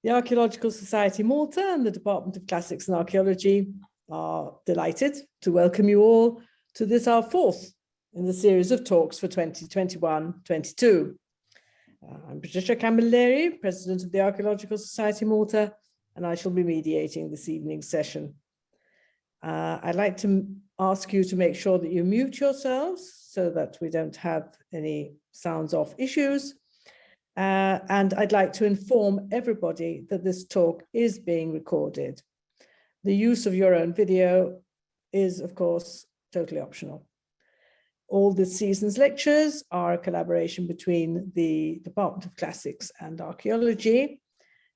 The Archaeological Society Malta and the Department of Classics and Archaeology are delighted to welcome you all to this, our fourth in the series of talks for 2021-22. I'm Patricia Camilleri, President of the Archaeological Society Malta, and I shall be mediating this evening's session. I'd like to ask you to make sure that you mute yourselves so that we don't have any sounds off issues. And I'd like to inform everybody that this talk is being recorded. The use of your own video is, of course, totally optional. All this season's lectures are a collaboration between the Department of Classics and Archaeology,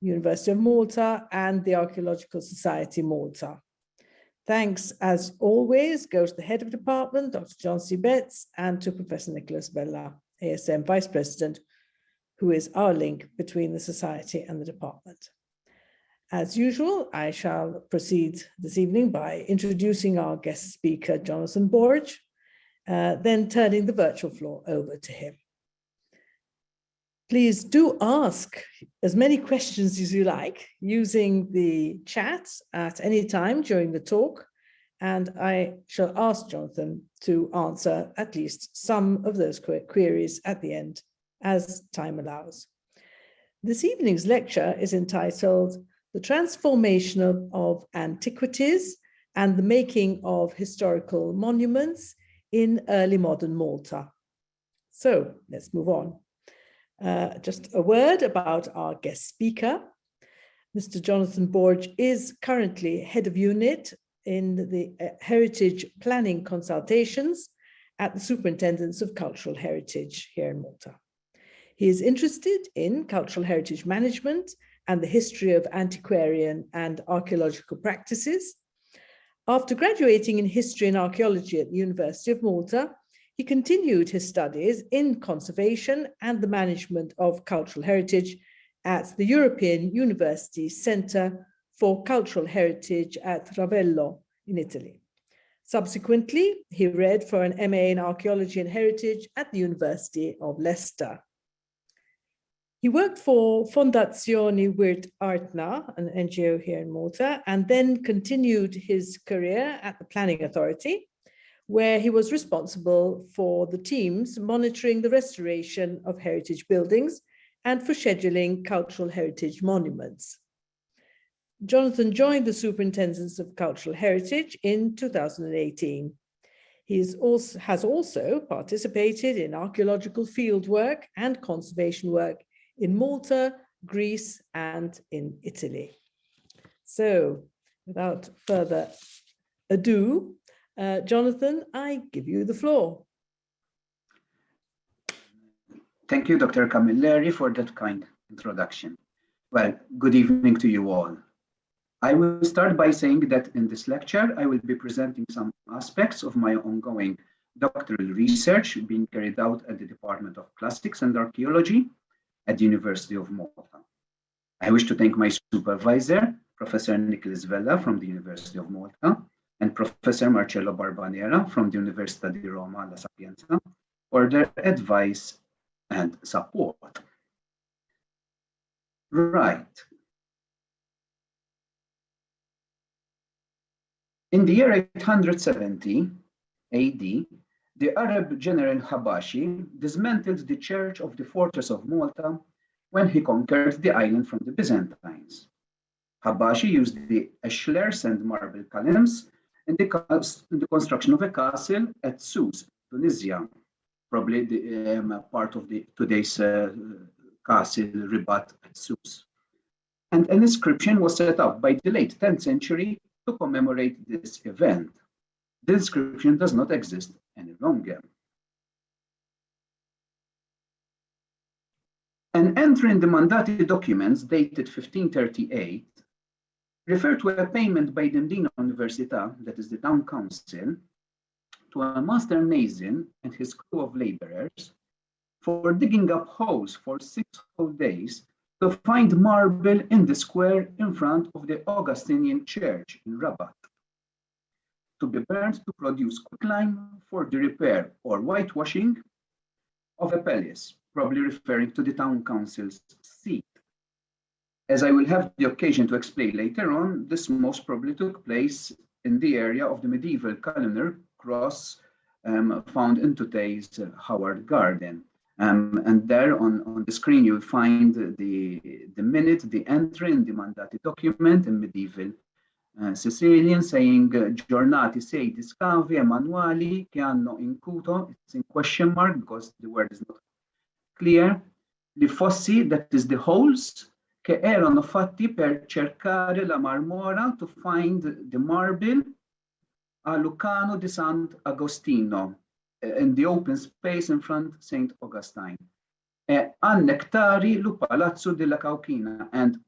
University of Malta, and the Archaeological Society Malta. Thanks, as always, go to the head of department, Dr. John C. Betts, and to Professor Nicholas Vella, ASM Vice President, who is our link between the Society and the department. As usual, I shall proceed this evening by introducing our guest speaker, Jonathan Borg, then turning the virtual floor over to him. Please do ask as many questions as you like using the chat at any time during the talk, and I shall ask Jonathan to answer at least some of those queries at the end as time allows. This evening's lecture is entitled The Transformation of Antiquities and the Making of Historical Monuments in Early Modern Malta. So let's move on. Just a word about our guest speaker. Mr. Jonathan Borg is currently head of unit in the Heritage Planning Consultations at the Superintendence of Cultural Heritage here in Malta. He is interested in cultural heritage management and the history of antiquarian and archaeological practices. After graduating in history and archaeology at the University of Malta, he continued his studies in conservation and the management of cultural heritage at the European University Centre for Cultural Heritage at Ravello in Italy. Subsequently, he read for an MA in Archaeology and Heritage at the University of Leicester. He worked for Fondazione Wirt Artna, an NGO here in Malta, and then continued his career at the Planning Authority, where he was responsible for the teams monitoring the restoration of heritage buildings and for scheduling cultural heritage monuments. Jonathan joined the Superintendence of Cultural Heritage in 2018. He has also participated in archaeological field work and conservation work in Malta, Greece, and in Italy. So, without further ado, Jonathan, I give you the floor. Thank you, Dr. Camilleri, for that kind introduction. Well, good evening to you all. I will start by saying that in this lecture, I will be presenting some aspects of my ongoing doctoral research being carried out at the Department of Classics and Archaeology at the University of Malta. I wish to thank my supervisor, Professor Nicholas Vella from the University of Malta, and Professor Marcello Barbanera from the Università di Roma La Sapienza for their advice and support. Right. In the year 870 AD, the Arab general Habashi dismantled the church of the fortress of Malta when he conquered the island from the Byzantines. Habashi used the ashlars and marble columns in the construction of a castle at Sousse, Tunisia, probably the part of today's castle Ribat at Sousse. And an inscription was set up by the late 10th century to commemorate this event. The inscription does not exist any longer. An entry in the Mandati documents dated 1538 referred to a payment by the Mdina Università, that is the town council, to a master mason and his crew of laborers for digging up holes for 6 whole days to find marble in the square in front of the Augustinian church in Rabat, to be burnt to produce quicklime for the repair or whitewashing of a palace, probably referring to the town council's seat. As I will have the occasion to explain later on, this most probably took place in the area of the medieval columnar cross found in today's Howard Garden. And there on the screen, you'll find the minute, the entry in the mandati document in medieval Sicilian saying giornati sei di scavi e manuali che hanno incuto, it's in question mark because the word is not clear, li fossi, that is the holes, che erano fatti per cercare la marmora to find the marble a Lucano di Sant'Agostino, in the open space in front of St. Augustine. Annectari lu Palazzo della Cauchina, and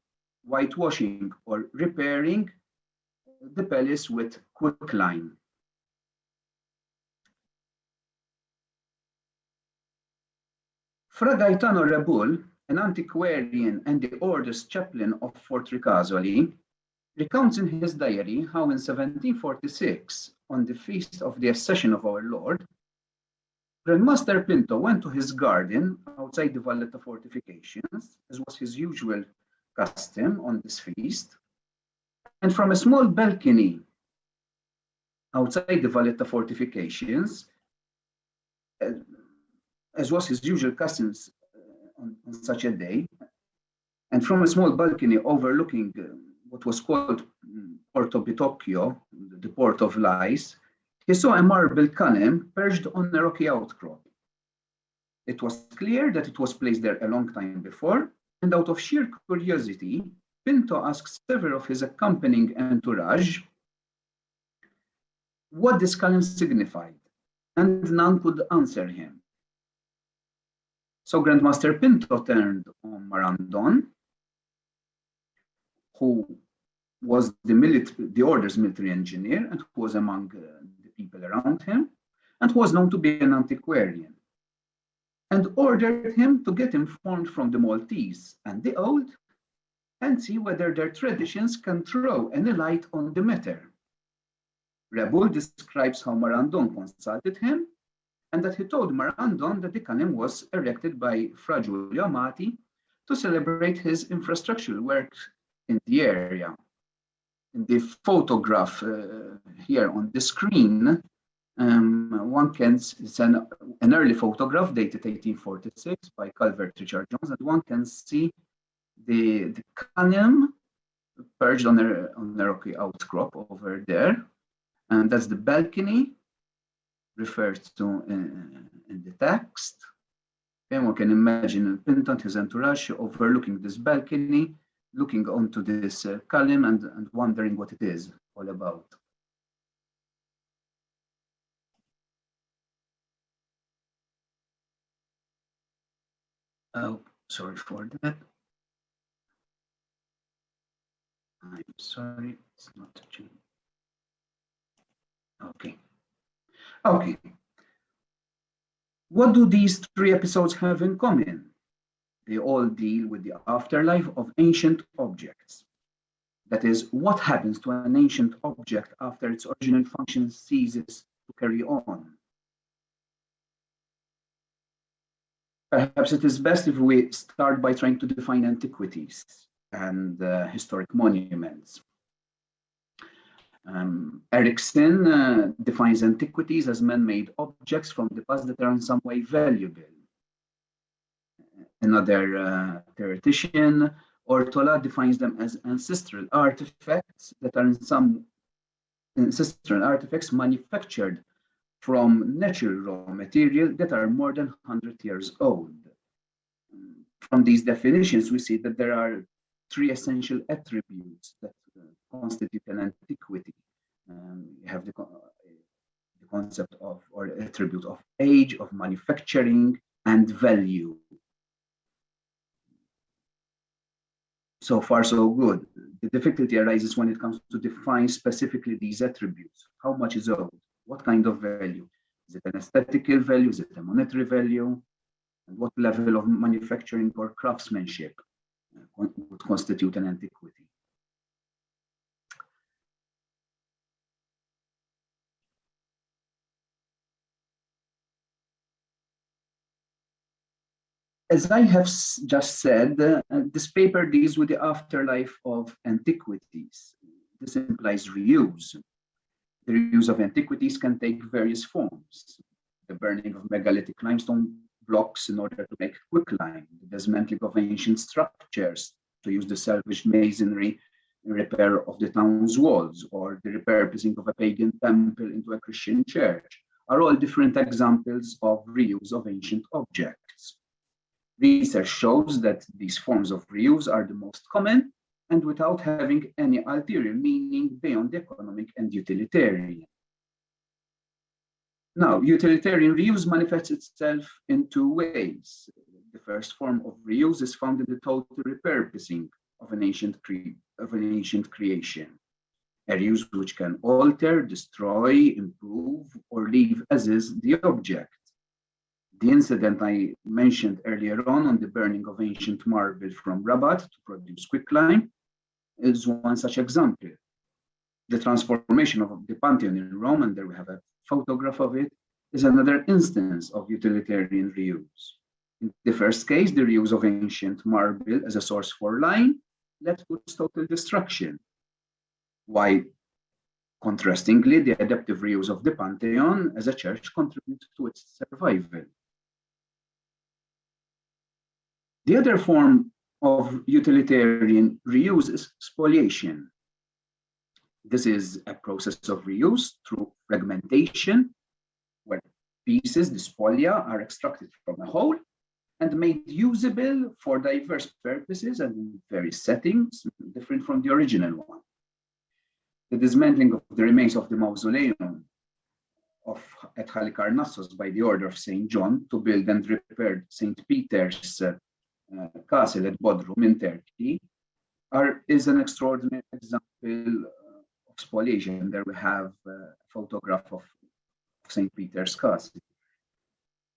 whitewashing or repairing the palace with quicklime. Fra Gaetano Rebul, an antiquarian and the order's chaplain of Fort Ricasoli, recounts in his diary how in 1746, on the feast of the Accession of our Lord, Grandmaster Pinto went to his garden outside the Valletta fortifications, as was his usual custom on this feast, and from a small balcony outside the Valletta fortifications, as was his usual customs on such a day, and from a small balcony overlooking what was called Porto Bitocchio, the Port of Lies, he saw a marble column perched on a rocky outcrop. It was clear that it was placed there a long time before, and out of sheer curiosity, Pinto asked several of his accompanying entourage what this column signified, and none could answer him. So Grandmaster Pinto turned on Marandon, who was the order's military engineer and who was among the people around him, and who was known to be an antiquarian, and ordered him to get informed from the Maltese and the old and see whether their traditions can throw any light on the matter. Rebul describes how Marandon consulted him and that he told Marandon that the column was erected by Fra Giulio Amati to celebrate his infrastructural work in the area. In the photograph here on the screen, one can, it's an early photograph dated 1846 by Calvert Richard Jones, and one can see the column perched on a rocky outcrop over there, and that's the balcony referred to in the text. And one can imagine Pinto and his entourage overlooking this balcony, looking onto this column and wondering what it is all about. Oh, sorry for that. I'm sorry, it's not changing. Okay. Okay. What do these three episodes have in common? They all deal with the afterlife of ancient objects. That is, what happens to an ancient object after its original function ceases to carry on. Perhaps it is best if we start by trying to define antiquities and historic monuments. Erickson defines antiquities as man-made objects from the past that are in some way valuable. Another theoretician, Ortola, defines them as ancestral artifacts that are in some ancestral artifacts manufactured from natural raw material that are more than 100 years old. From these definitions, we see that there are three essential attributes that constitute an antiquity. You have the concept of, or attribute of age, of manufacturing, and value. So far, so good. The difficulty arises when it comes to define specifically these attributes. How much is owed? What kind of value? Is it an aesthetical value? Is it a monetary value? And what level of manufacturing or craftsmanship would constitute an antiquity? As I have just said, this paper deals with the afterlife of antiquities. This implies reuse. The reuse of antiquities can take various forms. The burning of megalithic limestone blocks in order to make quicklime, the dismantling of ancient structures to use the salvaged masonry in repair of the town's walls, or the repurposing of a pagan temple into a Christian church, are all different examples of reuse of ancient objects. Research shows that these forms of reuse are the most common and without having any ulterior meaning beyond economic and utilitarian. Now, utilitarian reuse manifests itself in two ways. The first form of reuse is found in the total repurposing of an ancient creation, a reuse which can alter, destroy, improve, or leave as is the object. The incident I mentioned earlier on the burning of ancient marble from Rabat to produce quicklime is one such example. The transformation of the Pantheon in Rome, and there we have a photograph of it, is another instance of utilitarian reuse. In the first case, the reuse of ancient marble as a source for lime led to its total destruction, while contrastingly, the adaptive reuse of the Pantheon as a church contributed to its survival. The other form of utilitarian reuse is spoliation. This is a process of reuse through fragmentation, where pieces, the spolia, are extracted from a whole and made usable for diverse purposes and in various settings, different from the original one. The dismantling of the remains of the mausoleum at Halikarnassos by the order of St. John to build and repair St. Peter's castle at Bodrum in Turkey is an extraordinary example of spoliation. There we have a photograph of St. Peter's castle.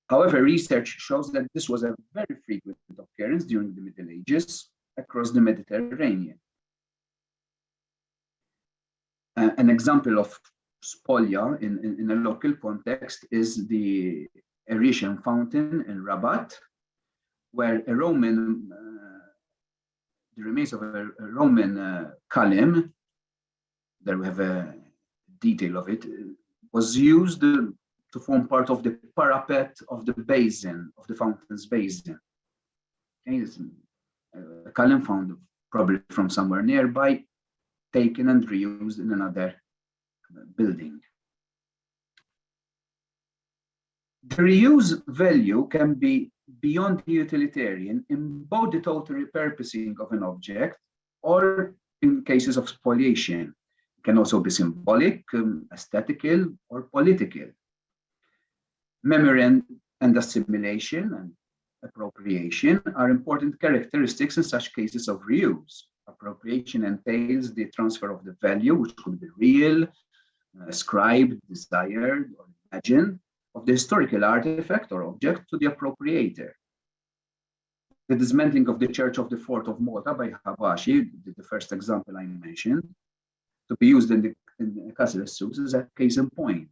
However, research shows that this was a very frequent occurrence during the Middle Ages across the Mediterranean. An example of spolia in a local context is the Erysian fountain in Rabat, where the remains of a Roman column, there we have a detail of it, was used to form part of the parapet of the basin, of the fountain's basin. Okay, it's a column found probably from somewhere nearby, taken and reused in another building. The reuse value can be beyond the utilitarian in both the total repurposing of an object or in cases of spoliation. It can also be symbolic, aesthetical, or political. Memory and assimilation and appropriation are important characteristics in such cases of reuse. Appropriation entails the transfer of the value, which could be real, ascribed, desired, or imagined, of the historical artifact or object to the appropriator. The dismantling of the Church of the Fort of Malta by Habashi, the first example I mentioned, to be used in the Castle of Sousse, is a case in point.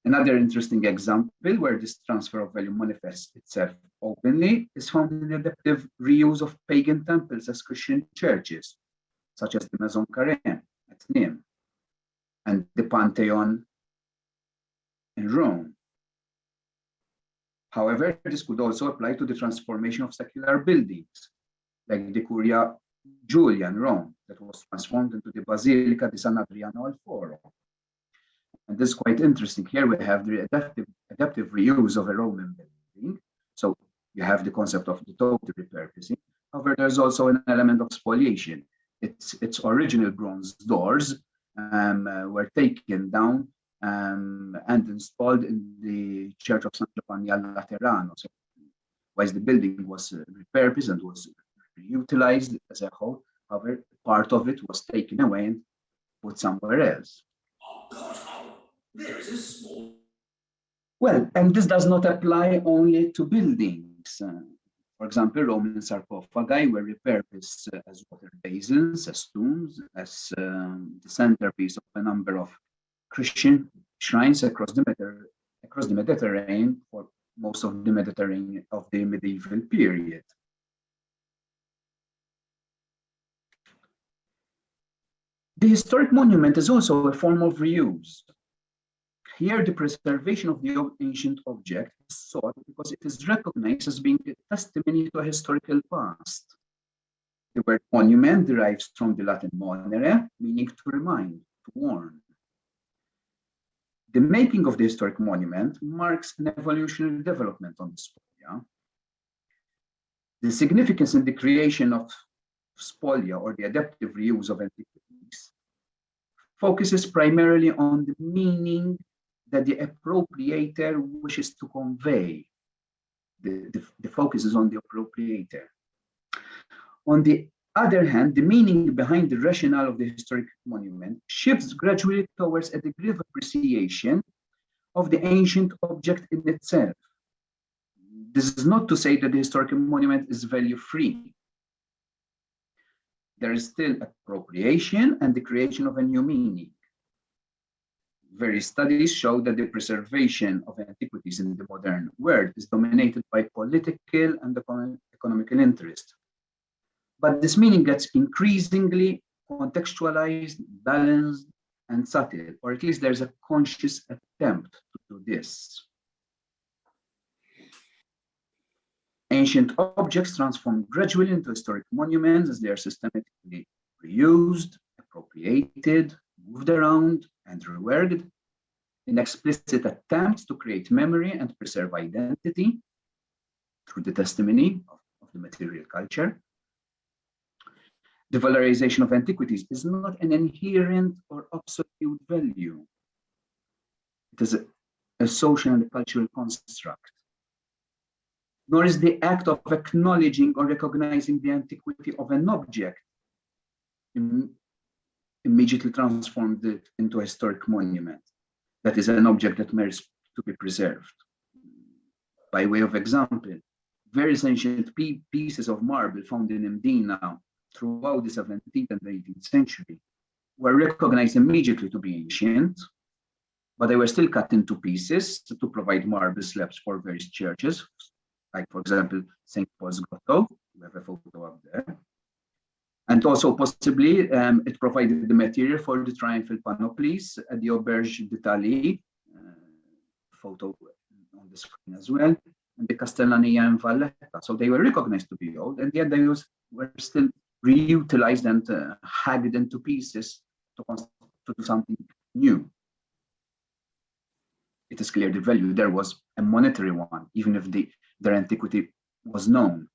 Another interesting example where this transfer of value manifests itself openly is found in the adaptive reuse of pagan temples as Christian churches, such as the Maison Carême at Nîmes and the Pantheon in Rome. However, this could also apply to the transformation of secular buildings, like the Curia Julia in Rome, that was transformed into the Basilica di San Adriano al Foro. And this is quite interesting. Here we have the adaptive reuse of a Roman building. So you have the concept of the total repurposing. However, there's also an element of spoliation. Its original bronze doors were taken down and installed in the Church of San Giovanni al Laterano. So, whilst the building was repurposed and was utilized as a whole, however, part of it was taken away and put somewhere else. Oh God, there is a small. Well, and this does not apply only to buildings. For example, Roman sarcophagi were repurposed as water basins, as tombs, as the centerpiece of a number of Christian shrines across the Mediterranean for most of the Mediterranean of the medieval period. The historic monument is also a form of reuse. Here, the preservation of the ancient object is sought because it is recognized as being a testimony to a historical past. The word monument derives from the Latin monere, meaning to remind, to warn. The making of the historic monument marks an evolutionary development on the spolia. The significance in the creation of spolia, or the adaptive reuse of antiquities, focuses primarily on the meaning that the appropriator wishes to convey. The focus is on the appropriator. On the other hand, the meaning behind the rationale of the historic monument shifts gradually towards a degree of appreciation of the ancient object in itself. This is not to say that the historical monument is value-free. There is still appropriation and the creation of a new meaning. Various studies show that the preservation of antiquities in the modern world is dominated by political and economical interest. But this meaning gets increasingly contextualized, balanced, and subtle, or at least there's a conscious attempt to do this. Ancient objects transform gradually into historic monuments as they are systematically reused, appropriated, moved around, and reworked in explicit attempts to create memory and preserve identity through the testimony of the material culture. The valorization of antiquities is not an inherent or absolute value. It is a social and cultural construct. Nor is the act of acknowledging or recognizing the antiquity of an object immediately transformed it into a historic monument. That is an object that merits to be preserved. By way of example, various ancient pieces of marble found in Mdina throughout the 17th and 18th century were recognized immediately to be ancient, but they were still cut into pieces to provide marble slabs for various churches, like, for example, St. Paul's Grotto. We have a photo up there. And also possibly it provided the material for the triumphal panoplies at the Auberge d'Italie, photo on the screen as well, and the Castellania in Valletta. So they were recognized to be old, and yet they were still reutilized and hacked into pieces to do something new. It is clear the value there was a monetary one, even if their antiquity was known.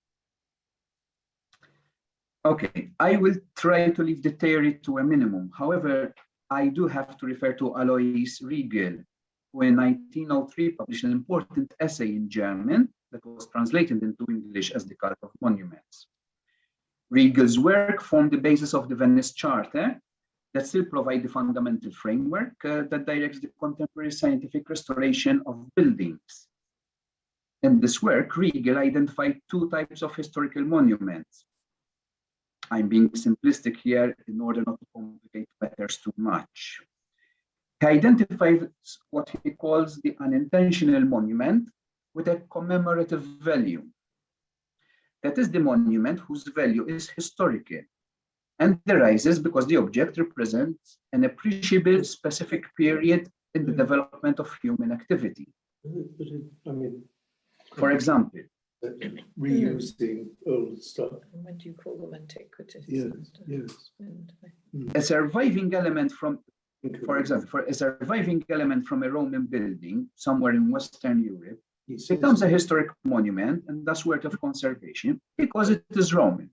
Okay, I will try to leave the theory to a minimum. However, I do have to refer to Alois Riegel, who in 1903 published an important essay in German that was translated into English as The Cult of Monuments. Riegel's work formed the basis of the Venice Charter that still provide the fundamental framework that directs the contemporary scientific restoration of buildings. In this work, Riegel identified two types of historical monuments. I'm being simplistic here in order not to complicate matters too much. He identified what he calls the unintentional monument with a commemorative value. That is the monument whose value is historical and arises because the object represents an appreciable specific period in the development of human activity. For example, reusing old stuff. When do you call them antiquities? Yes. a surviving element from, for example, a surviving element from a Roman building somewhere in Western Europe becomes a historic monument and thus worth of conservation because it is Roman.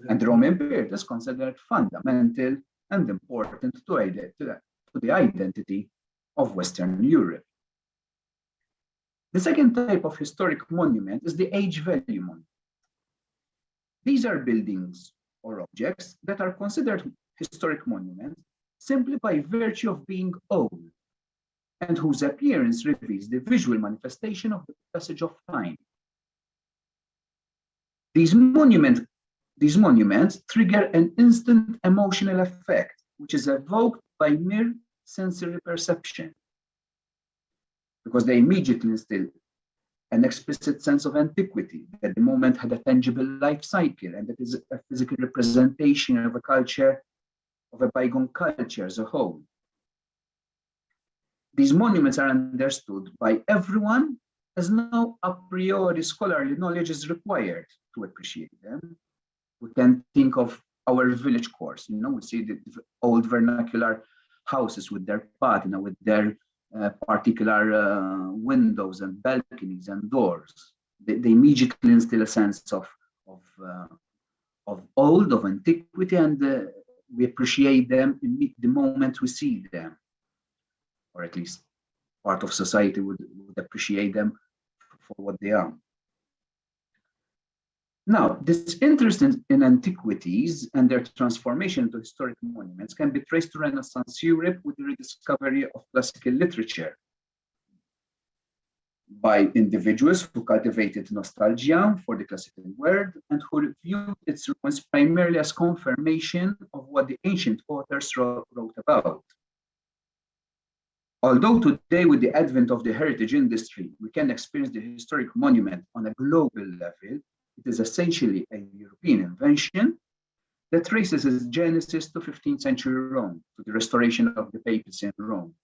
And the Roman period is considered fundamental and important to the identity of Western Europe. The second type of historic monument is the age value monument. These are buildings or objects that are considered historic monuments simply by virtue of being old and whose appearance reveals the visual manifestation of the passage of time. These monuments trigger an instant emotional effect, which is evoked by mere sensory perception, because they immediately instill an explicit sense of antiquity, that the moment had a tangible life cycle, and that is a physical representation of a culture, of a bygone culture as a whole. These monuments are understood by everyone as no a priori scholarly knowledge is required to appreciate them. We can think of our village course, we see the old vernacular houses with their patina, with their particular windows and balconies and doors. They immediately instill a sense of old, of antiquity, and we appreciate them the moment we see them, or at least part of society would appreciate them for what they are. Now, this interest in antiquities and their transformation into historic monuments can be traced to Renaissance Europe with the rediscovery of classical literature by individuals who cultivated nostalgia for the classical world and who viewed its ruins primarily as confirmation of what the ancient authors wrote about. Although today, with the advent of the heritage industry, we can experience the historic monument on a global level, it is essentially a European invention that traces its genesis to 15th century Rome, to the restoration of the papacy in Rome.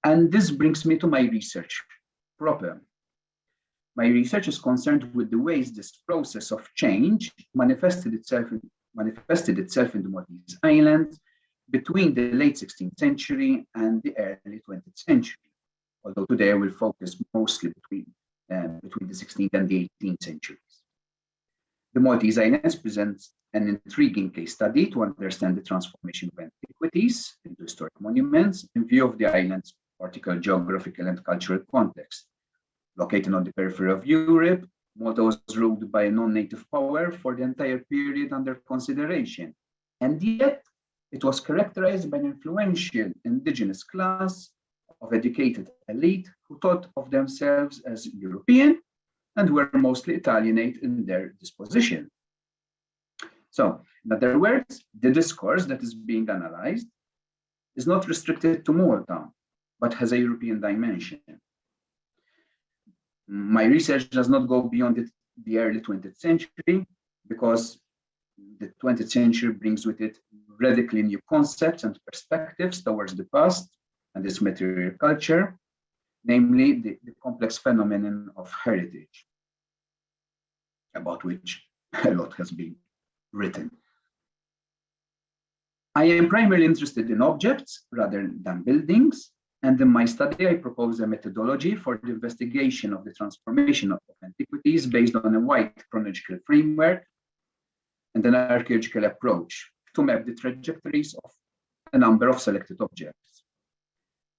And this brings me to my research proper. My research is concerned with the ways this process of change manifested itself in the Maltese Islands between the late 16th century and the early 20th century. Although today I will focus mostly between the 16th and the 18th centuries. The Maltese Islands presents an intriguing case study to understand the transformation of antiquities into historic monuments in view of the island's particular geographical and cultural context. Located on the periphery of Europe, Malta was ruled by a non-native power for the entire period under consideration, and yet it was characterized by an influential indigenous class of educated elite who thought of themselves as European and were mostly Italianate in their disposition. So, in other words, the discourse that is being analyzed is not restricted to Malta, but has a European dimension. My research does not go beyond the early 20th century because the 20th century brings with it radically new concepts and perspectives towards the past and its material culture, namely the complex phenomenon of heritage, about which a lot has been written. I am primarily interested in objects rather than buildings, and in my study I propose a methodology for the investigation of the transformation of antiquities based on a wide chronological framework and an archaeological approach to map the trajectories of a number of selected objects.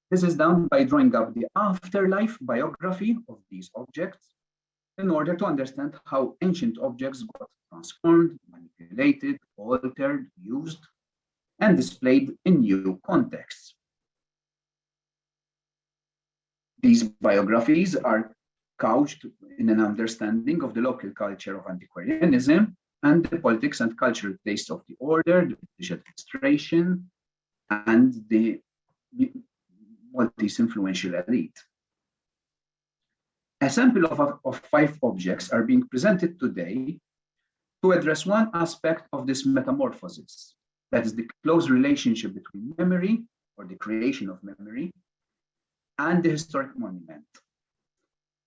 This is done by drawing up the afterlife biography of these objects in order to understand how ancient objects got transformed, manipulated, altered, used, and displayed in new contexts. These biographies are couched in an understanding of the local culture of antiquarianism and the politics and cultural taste of the order, the British administration, and the Maltese influential elite. A sample of 5 objects are being presented today to address one aspect of this metamorphosis, that is the close relationship between memory, or the creation of memory, and the historic monument.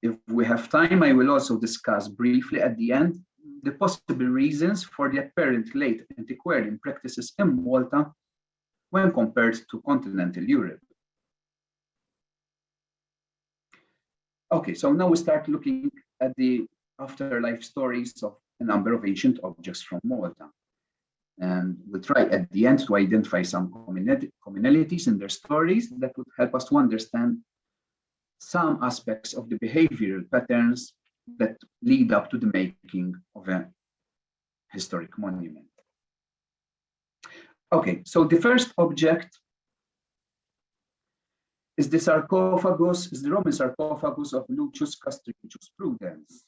If we have time, I will also discuss briefly at the end the possible reasons for the apparent late antiquarian practices in Malta when compared to continental Europe. Okay, so now we start looking at the afterlife stories of a number of ancient objects from Malta. And we'll try at the end to identify some commonalities in their stories that would help us to understand some aspects of the behavioral patterns that lead up to the making of a historic monument. Okay, so the first object is the Roman sarcophagus of Lucius Castricius Prudens.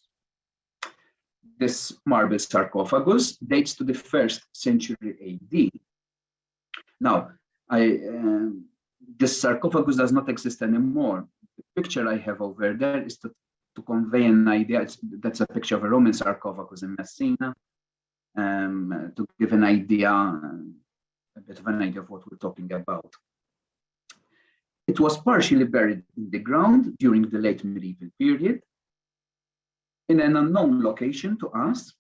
This marble sarcophagus dates to the 1st century AD. Now, This sarcophagus does not exist anymore. The picture I have over there is to convey an idea. That's a picture of a Roman sarcophagus in Messina, to give an idea, a bit of an idea of what we're talking about. It was partially buried in the ground during the late medieval period, in an unknown location to us,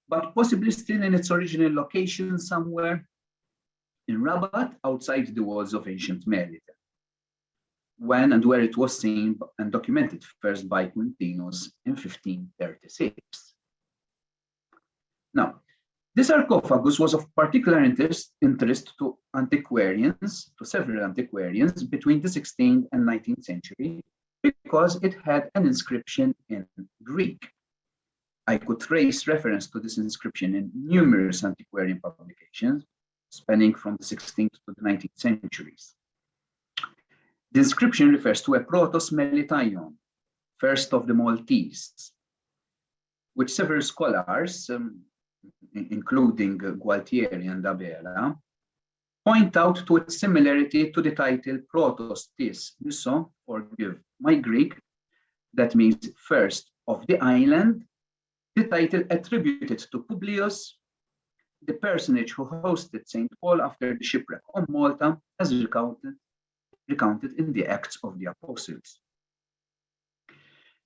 but possibly still in its original location somewhere in Rabat, outside the walls of ancient Merida, when and where it was seen and documented first by Quintinus in 1536. Now, this sarcophagus was of particular interest to antiquarians, to several antiquarians between the 16th and 19th century, because it had an inscription in Greek. I could trace reference to this inscription in numerous antiquarian publications, spanning from the 16th to the 19th centuries. The inscription refers to a protos Melitaion, first of the Maltese, which several scholars, including Gualtieri and Abela, point out to its similarity to the title Protos tis Niso, forgive my Greek, that means first of the island, the title attributed to Publius, the personage who hosted St. Paul after the shipwreck on Malta, as recounted in the Acts of the Apostles.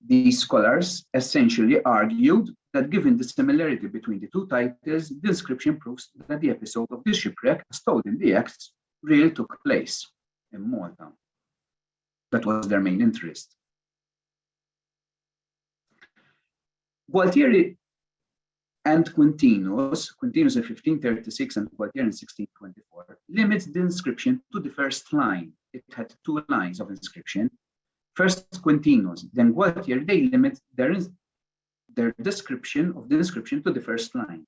These scholars essentially argued that given the similarity between the two titles, the inscription proves that the episode of the shipwreck, as told in the Acts, really took place in Malta. That was their main interest. Gualtieri and Quintinus in 1536 and Gualtieri in 1624, limits the inscription to the first line. It had two lines of inscription. First Quintinus, then Gualtieri, they limit their description of the inscription to the first line.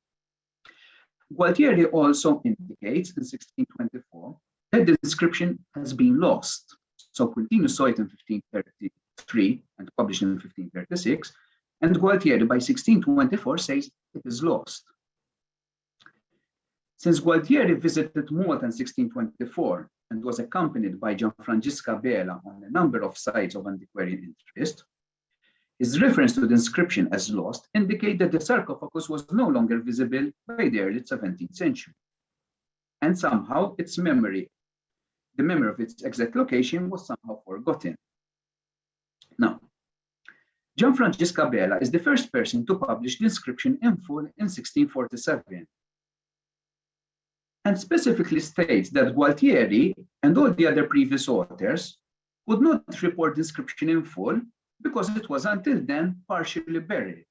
Gualtieri also indicates in 1624 that the inscription has been lost. So Quintinus saw it in 1533 and published in 1536, and Gualtieri by 1624 says it is lost. Since Gualtieri visited Malta in 1624 and was accompanied by Gianfrancesco Bela on a number of sites of antiquarian interest, his reference to the inscription as lost indicate that the sarcophagus was no longer visible by the early 17th century. And somehow the memory of its exact location was somehow forgotten. Now, Gianfrancesco Bela is the first person to publish the inscription in full in 1647, and specifically states that Gualtieri and all the other previous authors would not report the inscription in full because it was until then partially buried.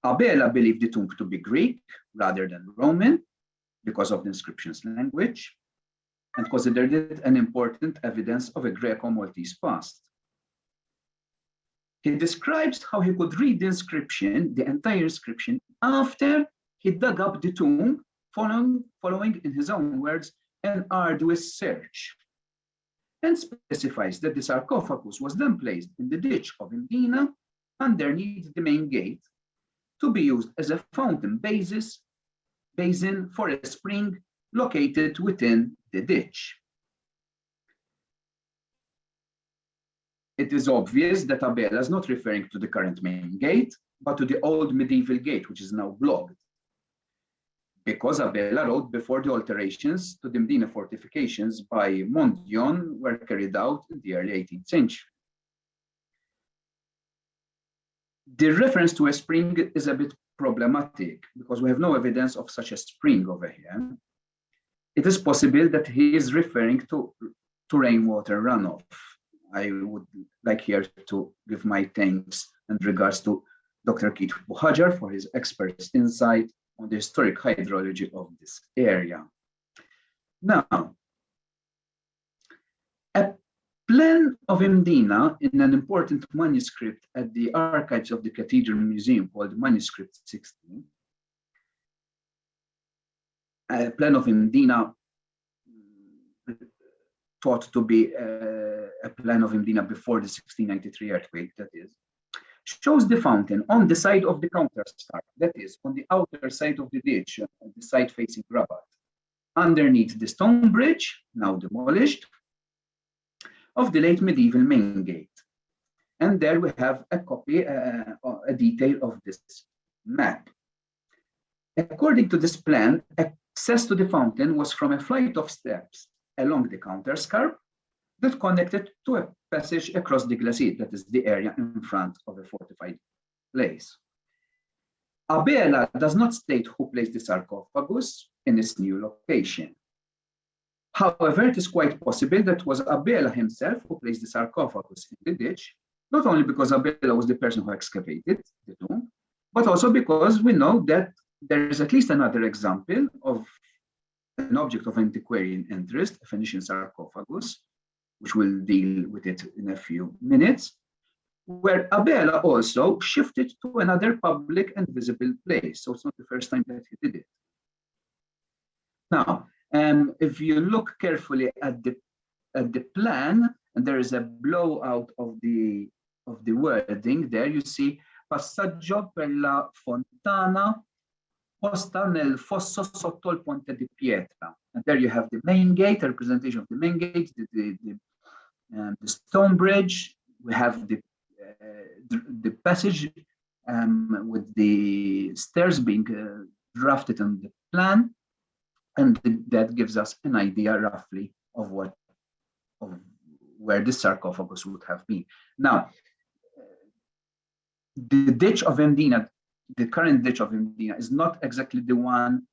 Abela believed the tomb to be Greek rather than Roman because of the inscription's language, and considered it an important evidence of a Greco-Maltese past. He describes how he could read the inscription, the entire inscription, after he dug up the tomb, following, in his own words, an arduous search, and specifies that the sarcophagus was then placed in the ditch of Mdina underneath the main gate to be used as a fountain basin for a spring located within the ditch. It is obvious that Abela is not referring to the current main gate, but to the old medieval gate, which is now blocked, because Abela wrote before the alterations to the Mdina fortifications by Mondion were carried out in the early 18th century. The reference to a spring is a bit problematic because we have no evidence of such a spring over here. It is possible that he is referring to rainwater runoff. I would like here to give my thanks and regards to Dr. Keith Buhajar for his expert insight on the historic hydrology of this area. Now, a plan of Mdina in an important manuscript at the archives of the Cathedral Museum called Manuscript 16. A plan of Mdina thought to be a plan of Mdina before the 1693 earthquake, that is, shows the fountain on the side of the counterscarp, that is, on the outer side of the ditch, on the side facing Rabat. underneath the stone bridge, now demolished, of the late medieval main gate. And there we have a copy, a detail of this map. According to this plan, access to the fountain was from a flight of steps along the counterscarp that connected to a passage across the glacis, that is the area in front of a fortified place. Abela does not state who placed the sarcophagus in its new location. However, it is quite possible that it was Abela himself who placed the sarcophagus in the ditch, not only because Abela was the person who excavated the tomb, but also because we know that there is at least another example of an object of antiquarian interest, a Phoenician sarcophagus, which we'll deal with it in a few minutes, where Abela also shifted to another public and visible place. So it's not the first time that he did it. Now, if you look carefully at the plan, and there is a blowout of the wording there, you see passaggio per la fontana posta nel fosso sotto il ponte di pietra. And there you have the main gate, a representation of the main gate, the stone bridge. We have the passage with the stairs being drafted on the plan, and that gives us an idea roughly of where the sarcophagus would have been. Now, the ditch of Endina, the current ditch of Endina, is not exactly the one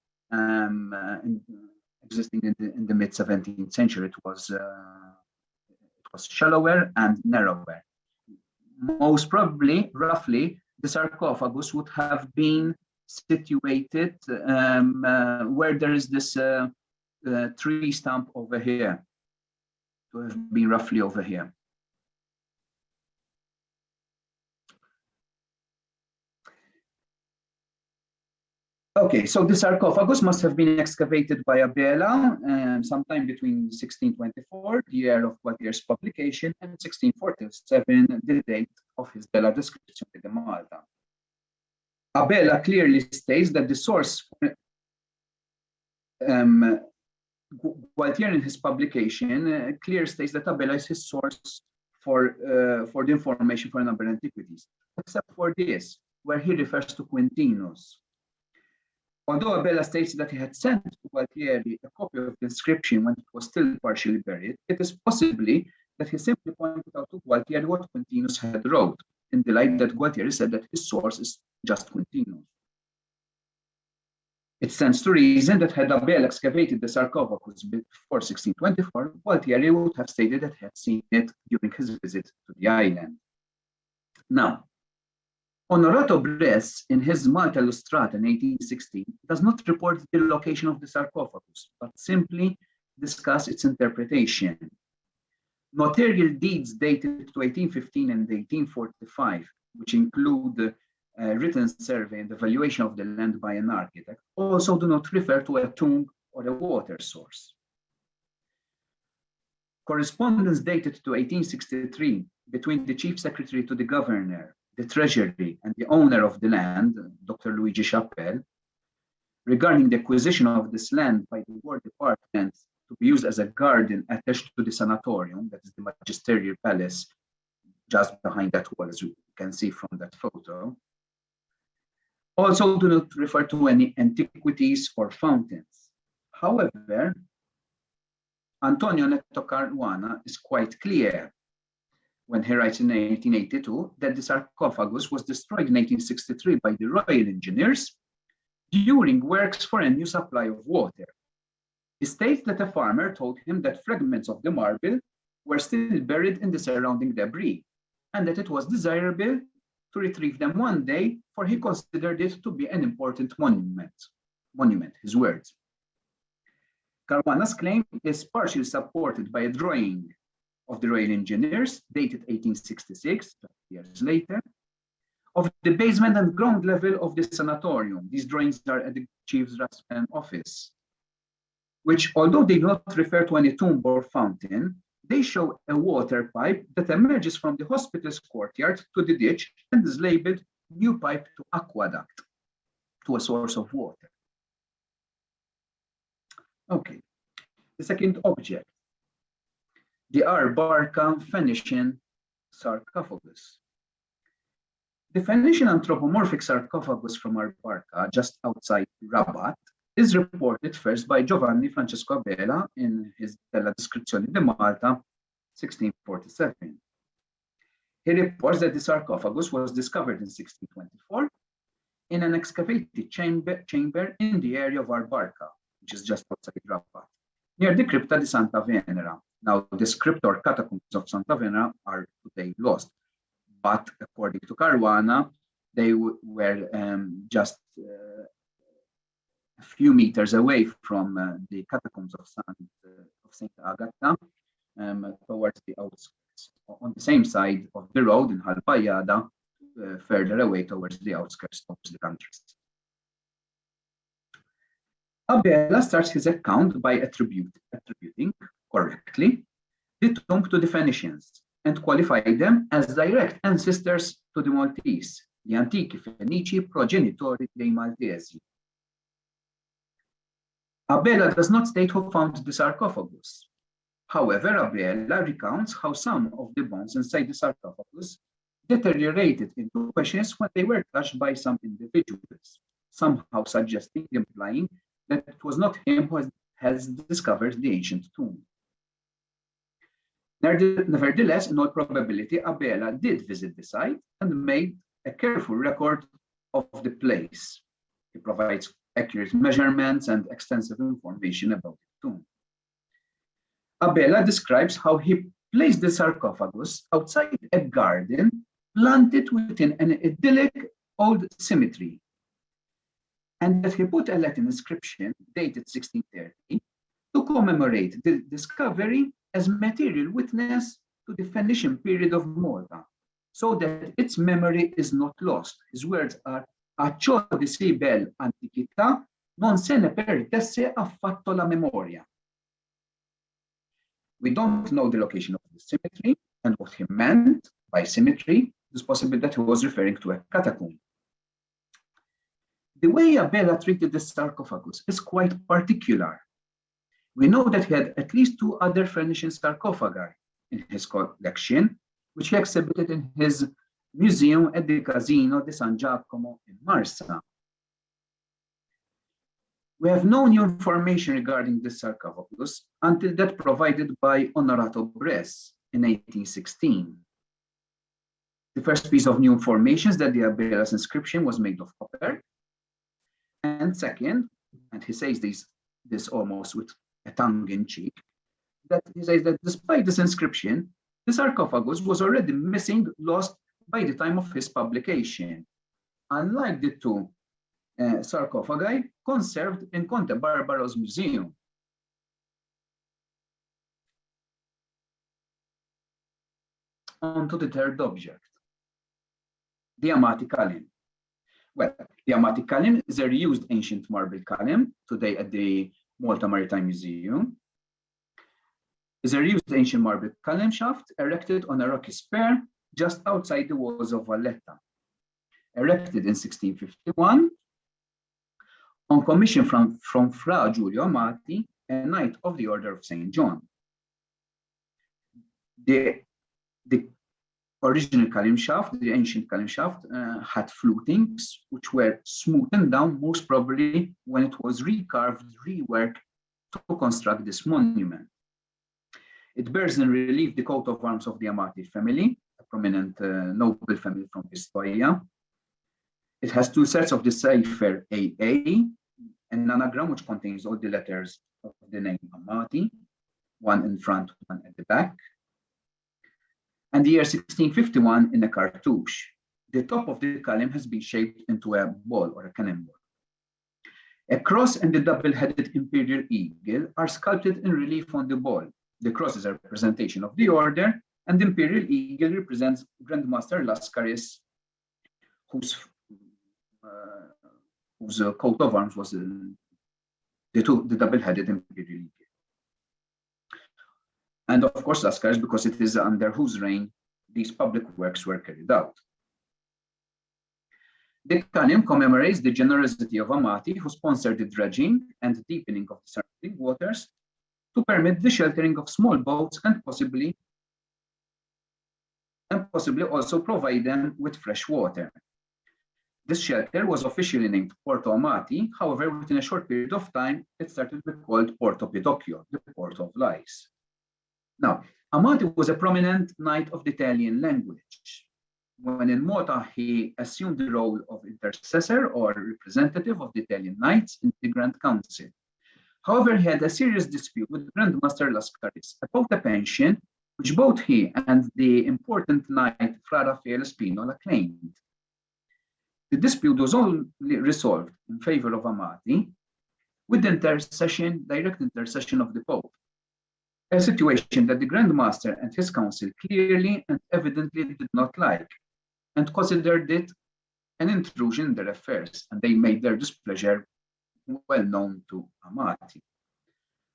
existing in the mid 17th century. It was shallower and narrower. Most probably, roughly, the sarcophagus would have been situated where there is this tree stump over here. To have been roughly over here. Okay, so the sarcophagus must have been excavated by Abela sometime between 1624, the year of Guattier's publication, and 1647, the date of his Della Descrizione di Malta. Abela clearly states that the source, Guattier in his publication clearly states that Abela is his source for the information for a number of antiquities, except for this, where he refers to Quintinus. Although Abela states that he had sent to Gualtieri a copy of the inscription when it was still partially buried, it is possibly that he simply pointed out to Gualtieri what Quintinus had wrote, in the light that Gualtieri said that his source is just Quintinus. It stands to reason that had Abela excavated the sarcophagus before 1624, Gualtieri would have stated that he had seen it during his visit to the island. Now, Onorato Bress, in his Malta Illustrata in 1816, does not report the location of the sarcophagus, but simply discuss its interpretation. Notarial deeds dated to 1815 and 1845, which include a written survey and evaluation of the land by an architect, also do not refer to a tomb or a water source. Correspondence dated to 1863 between the chief secretary to the governor, the treasury, and the owner of the land, Dr. Luigi Chappelle, regarding the acquisition of this land by the War Department to be used as a garden attached to the sanatorium, that is the magisterial palace just behind that wall, as you can see from that photo, also do not refer to any antiquities or fountains. However, Antonio Netto Caruana is quite clear when he writes in 1882 that the sarcophagus was destroyed in 1863 by the Royal Engineers during works for a new supply of water. He states that a farmer told him that fragments of the marble were still buried in the surrounding debris, and that it was desirable to retrieve them one day, for he considered it to be an important monument, his words. Caruana's claim is partially supported by a drawing of the Royal Engineers, dated 1866, 20 years later, of the basement and ground level of the sanatorium. These drawings are at the Chief's Draftsman office, which, although they do not refer to any tomb or fountain, they show a water pipe that emerges from the hospital's courtyard to the ditch and is labeled new pipe to aqueduct, to a source of water. Okay, the second object, the Barca Phoenician sarcophagus. The Phoenician anthropomorphic sarcophagus from Barca, just outside Rabat, is reported first by Giovanni Francesco Abela in his Della Descrizione di Malta, 1647. He reports that the sarcophagus was discovered in 1624 in an excavated chamber in the area of Barca, which is just outside Rabat, near the Crypta di Santa Venera. Now, the crypt or catacombs of Santa Venera are today lost, but according to Caruana, they were just a few meters away from the catacombs of Saint Agatha, towards the outskirts, on the same side of the road in Halbayada, further away towards the outskirts of the countries. Abela starts his account by attributing correctly the tomb to the Phoenicians and qualifying them as direct ancestors to the Maltese, the antichi Fenici progenitori dei Maltesi. Abela does not state who found the sarcophagus. However, Abela recounts how some of the bones inside the sarcophagus deteriorated into questions when they were touched by some individuals, somehow suggesting, implying that it was not him who has discovered the ancient tomb. Nevertheless, in all probability, Abela did visit the site and made a careful record of the place. He provides accurate measurements and extensive information about the tomb. Abela describes how he placed the sarcophagus outside a garden planted within an idyllic old cemetery, and that he put a Latin inscription dated 1630 to commemorate the discovery as material witness to the Phoenician period of Malta, so that its memory is not lost. His words are, "A ciò di sì bel antichità non se ne perdesse affatto la memoria." We don't know the location of the cemetery and what he meant by cemetery. It's possible that he was referring to a catacomb. The way Abela treated the sarcophagus is quite particular. We know that he had at least 2 other Phoenician sarcophagi in his collection, which he exhibited in his museum at the Casino di San Giacomo in Marsa. We have no new information regarding the sarcophagus until that provided by Onorato Bres in 1816. The first piece of new information is that the Abela's inscription was made of copper. And second, and he says this almost with a tongue-in-cheek, that he says that despite this inscription, the sarcophagus was already missing, lost by the time of his publication, unlike the 2 sarcophagi conserved in Conte Barbaro's museum. On to the third object, the Amati Kalim. Well, the Amati Kalim is a reused ancient marble kalim, today at the Malta Maritime Museum. Is a reused ancient marble kalim shaft erected on a rocky spur just outside the walls of Valletta. Erected in 1651, on commission from Fra Giulio Amati, a knight of the Order of St. John. The original kalim shaft, the ancient kalim shaft, had flutings which were smoothened down, most probably when it was recarved, reworked to construct this monument. It bears in relief the coat of arms of the Amati family, a prominent noble family from Pistoia. It has 2 sets of the cipher AA, an anagram which contains all the letters of the name Amati, one in front, one at the back. And the year 1651 in a cartouche. The top of the kalim has been shaped into a ball or a cannonball. A cross and the double-headed imperial eagle are sculpted in relief on the ball. The cross is a representation of the order, and the imperial eagle represents Grandmaster Lascaris, whose coat of arms was the double-headed imperial eagle. And of course, Lascaris, because it is under whose reign these public works were carried out. The canim commemorates the generosity of Amati, who sponsored the dredging and deepening of the surrounding waters to permit the sheltering of small boats and possibly also provide them with fresh water. This shelter was officially named Porto Amati. However, within a short period of time, it started to be called Porto Pidocchio, the Port of Lies. Now, Amati was a prominent knight of the Italian language. When in Malta, he assumed the role of intercessor or representative of the Italian knights in the Grand Council. However, he had a serious dispute with Grandmaster Lascaris about a pension which both he and the important knight Fra Raffaele Spinola claimed. The dispute was only resolved in favor of Amati with the direct intercession of the Pope, a situation that the Grand Master and his council clearly and evidently did not like, and considered it an intrusion in their affairs, and they made their displeasure well known to Amati.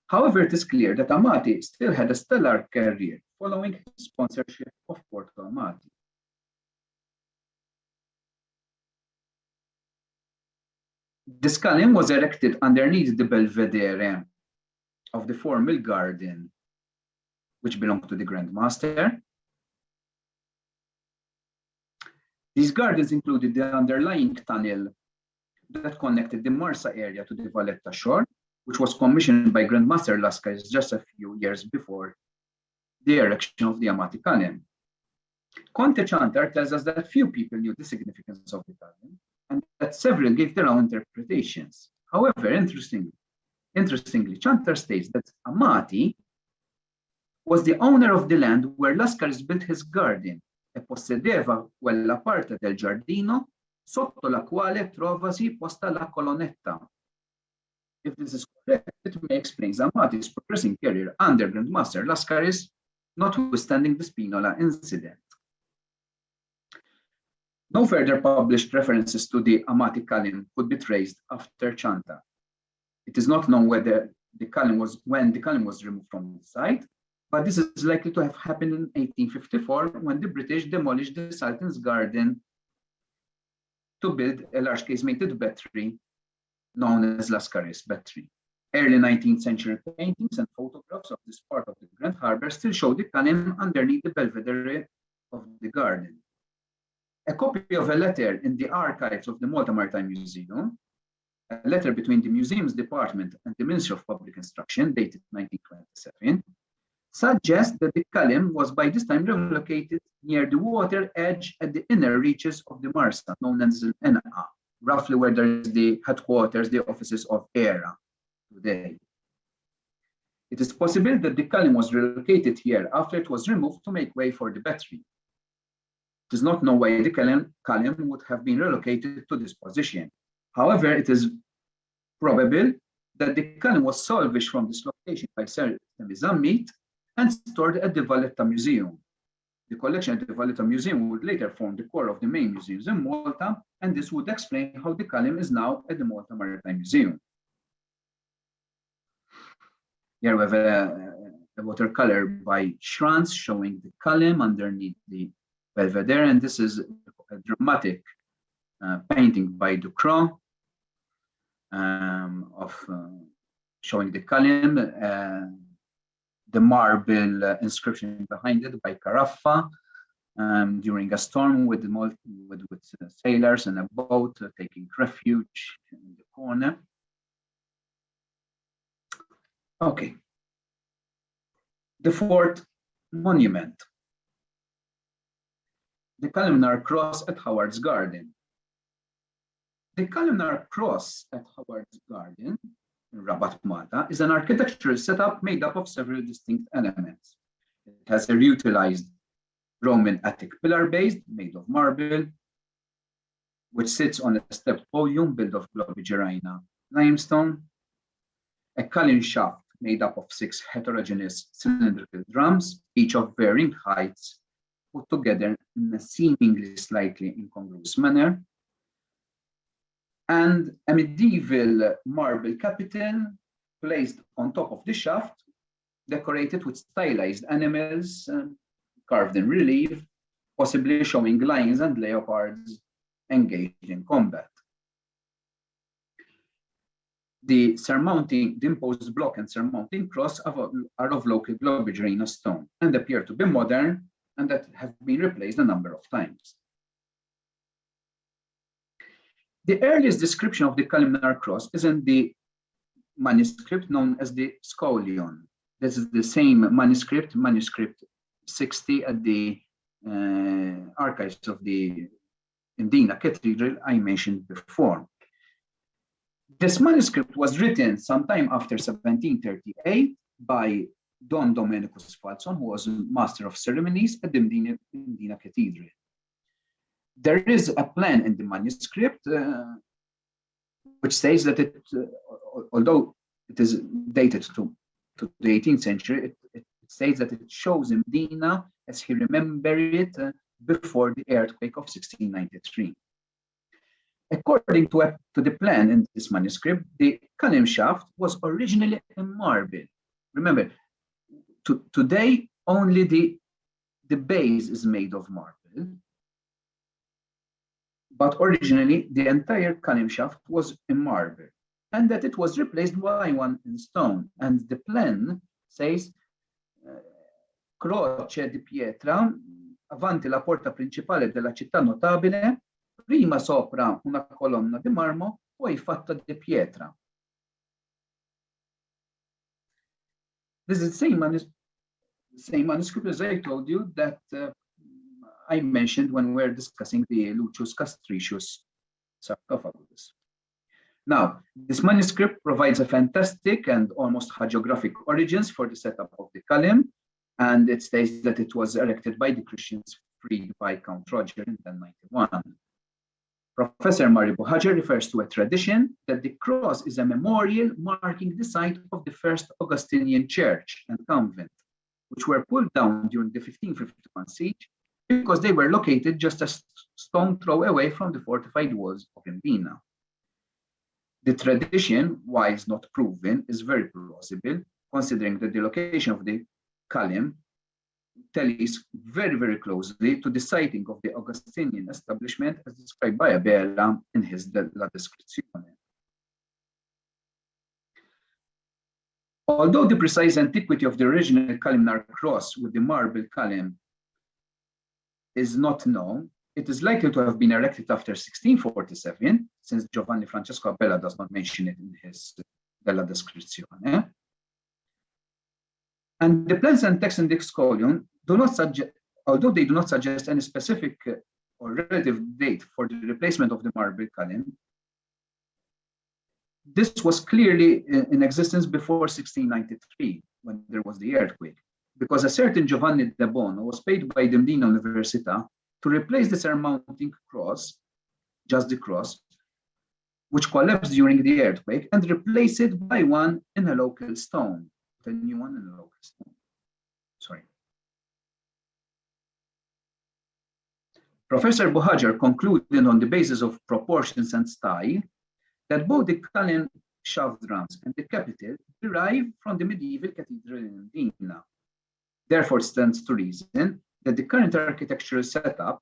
However, it is clear that Amati still had a stellar career following his sponsorship of Porto Amati. This canim was erected underneath the belvedere of the formal garden, which belonged to the Grand Master. These gardens included the underlying tunnel that connected the Marsa area to the Valletta shore, which was commissioned by Grandmaster Lascaris just a few years before the erection of the Amati canim. Conte Chantar tells us that few people knew the significance of the canim, and that several gave their own interpretations. However, interestingly, Chantar states that Amati was the owner of the land where Lascaris built his garden, e possedeva quella parte del giardino sotto la quale trovasi posta la colonnetta. If this is correct, it may explain Amati's progressing career under Grandmaster Lascaris, notwithstanding the Spinola incident. No further published references to the Amati canim could be traced after Chantar. It is not known whether when the canim was removed from the site, but this is likely to have happened in 1854 when the British demolished the Sultan's garden to build a large casemated battery known as Lascaris Battery. Early 19th century paintings and photographs of this part of the Grand Harbour still show the canim underneath the belvedere of the garden. A copy of a letter in the archives of the Malta Maritime Museum, a letter between the Museums Department and the Ministry of Public Instruction, dated 1927, suggests that the canim was by this time relocated near the water edge at the inner reaches of the Marsa, known as En'a, roughly where there is the headquarters, the offices of ERA today. It is possible that the canim was relocated here after it was removed to make way for the battery. It is not known why the canim would have been relocated to this position. However, it is probable that the canim was salvaged from this location by Sir Zammit and stored at the Valletta Museum. The collection at the Valletta Museum would later form the core of the main museums in Malta, and this would explain how the canim is now at the Malta Maritime Museum. Here we have a watercolor by Schranz showing the canim underneath the belvedere, and this is a dramatic painting by Ducrot of showing the canim, the marble inscription behind it by Caraffa during a storm with sailors and a boat taking refuge in the corner. Okay. The fourth monument, the columnar cross at Howard's Garden. The columnar cross at Howard's Garden in Rabat, Malta, is an architectural setup made up of several distinct elements. It has a reutilized Roman Attic pillar base made of marble, which sits on a stepped podium built of Globigerina limestone, a column shaft made up of 6 heterogeneous cylindrical drums, each of varying heights, put together in a seemingly slightly incongruous manner, and a medieval marble capital placed on top of the shaft, decorated with stylized animals carved in relief, possibly showing lions and leopards engaged in combat. The imposed block and surmounting cross are of local Globigerina stone and appear to be modern and that have been replaced a number of times. The earliest description of the columnar cross is in the manuscript known as the Scholion. This is the same manuscript 60 at the archives of the Mdina Cathedral I mentioned before. This manuscript was written sometime after 1738 by Don Domenicus Falzon, who was a master of ceremonies at the Mdina Cathedral. There is a plan in the manuscript which says that although it is dated to the 18th century, it says that it shows Mdina as he remembered it before the earthquake of 1693. According to the plan in this manuscript, the column shaft was originally in marble. Remember, today only the base is made of marble, but originally the entire column shaft was in marble, and that it was replaced by one in stone. And the plan says, croce di pietra avanti la porta principale della città notabile, prima sopra una colonna di marmo, poi fatta di pietra. This is the same manuscript as I told you that I mentioned when we were discussing the Lucius Castricius sarcophagus. Now, this manuscript provides a fantastic and almost hagiographic origins for the setup of the column, and it states that it was erected by the Christians freed by Count Roger in 1091. Professor Mari Buhajar refers to a tradition that the cross is a memorial marking the site of the first Augustinian church and convent, which were pulled down during the 1551 siege because they were located just a stone throw away from the fortified walls of Mdina. The tradition, while it's not proven, is very plausible, considering that the location of the column tallies very, very closely to the siting of the Augustinian establishment as described by Abela in his La Descrizione. Although the precise antiquity of the original columnar cross with the marble column is not known, it is likely to have been erected after 1647, since Giovanni Francesco Abela does not mention it in his Della Descrizione. And the plans and text in the Scholion do not suggest, although they do not suggest any specific or relative date for the replacement of the marble column, this was clearly in existence before 1693, when there was the earthquake, because a certain Giovanni da Bono was paid by the Mdina Università to replace the surmounting cross, just the cross, which collapsed during the earthquake, and replace it by one in a local stone, the new one in a local stone. Sorry. Professor Buhajar concluded on the basis of proportions and style that both the column shaft drums and the capital derive from the medieval cathedral in Mdina. Therefore, it stands to reason that the current architectural setup,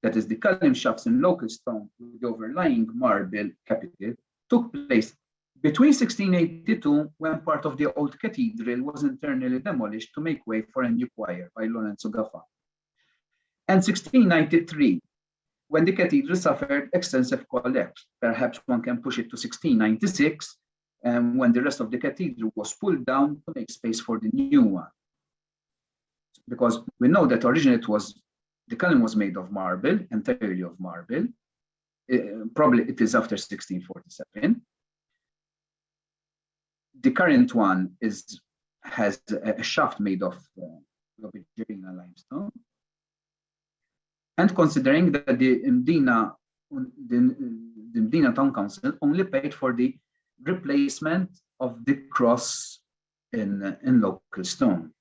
that is the column shafts in local stone with the overlying marble capital, took place between 1682, when part of the old cathedral was internally demolished to make way for a new choir by Lorenzo Gaffa, and 1693, when the cathedral suffered extensive collapse. Perhaps one can push it to 1696, when the rest of the cathedral was pulled down to make space for the new one. Because we know that originally the column was made of marble, entirely of marble. Probably it is after 1647. The current one has a shaft made of Globigerina limestone. And considering that the Mdina Town Council only paid for the replacement of the cross in local stone.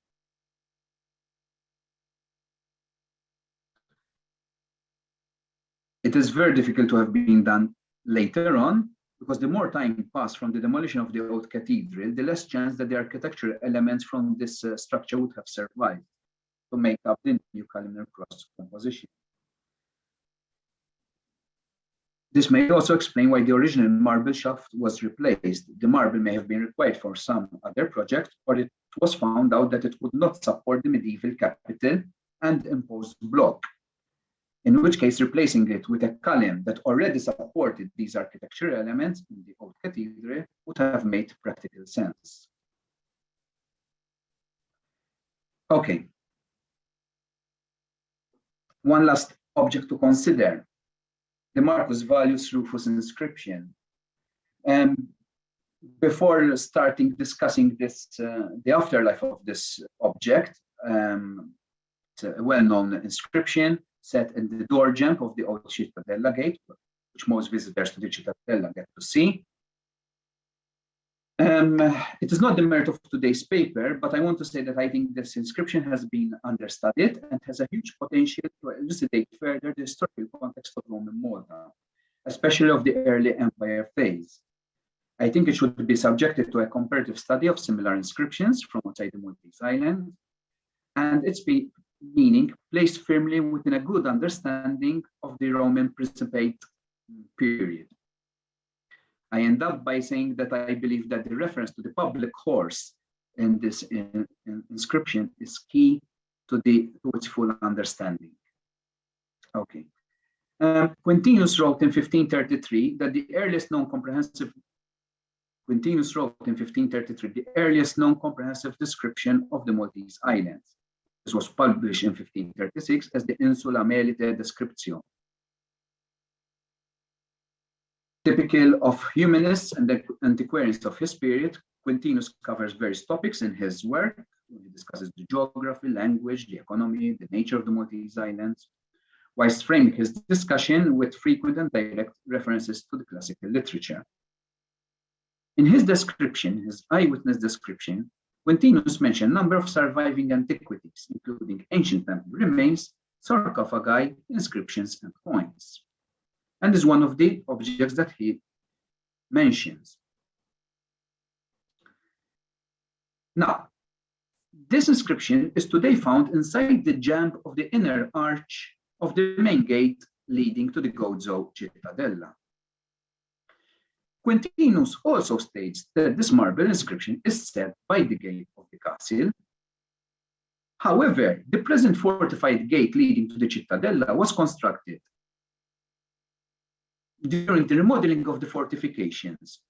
It is very difficult to have been done later on, because the more time passed from the demolition of the old cathedral, the less chance that the architectural elements from this structure would have survived to make up the new columnar cross composition. This may also explain why the original marble shaft was replaced. The marble may have been required for some other project, or it was found out that it could not support the medieval capital and imposed block, in which case replacing it with a column that already supported these architectural elements in the old cathedral would have made practical sense. Okay. One last object to consider, the Marcus Vallius Rufus inscription. Before starting discussing this, the afterlife of this object, it's a well-known inscription set in the door jamb of the old Cittadella gate, which most visitors to the Cittadella get to see. It is not the merit of today's paper, but I want to say that I think this inscription has been understudied and has a huge potential to elucidate further the historical context of Roman Malta, especially of the early empire phase. I think it should be subjected to a comparative study of similar inscriptions from outside the Maltese island, and its meaning placed firmly within a good understanding of the Roman Principate period. I end up by saying that I believe that the reference to the public horse in this inscription is key to its full understanding. Okay. Quintinus wrote in 1533 that the earliest known comprehensive description of the Maltese islands. This was published in 1536 as the Insula Melite Descriptio. Typical of humanists and the antiquarians of his period, Quintinus covers various topics in his work. He discusses the geography, language, the economy, the nature of the Maltese islands, whilst framing his discussion with frequent and direct references to the classical literature. In his description, his eyewitness description, Quintinus mentioned a number of surviving antiquities, including ancient temple remains, sarcophagi, inscriptions, and coins. And is one of the objects that he mentions. Now, this inscription is today found inside the jamb of the inner arch of the main gate leading to the Gozo Cittadella. Quintinus also states that this marble inscription is set by the gate of the castle. However, the present fortified gate leading to the Cittadella was constructed during the remodeling of the fortifications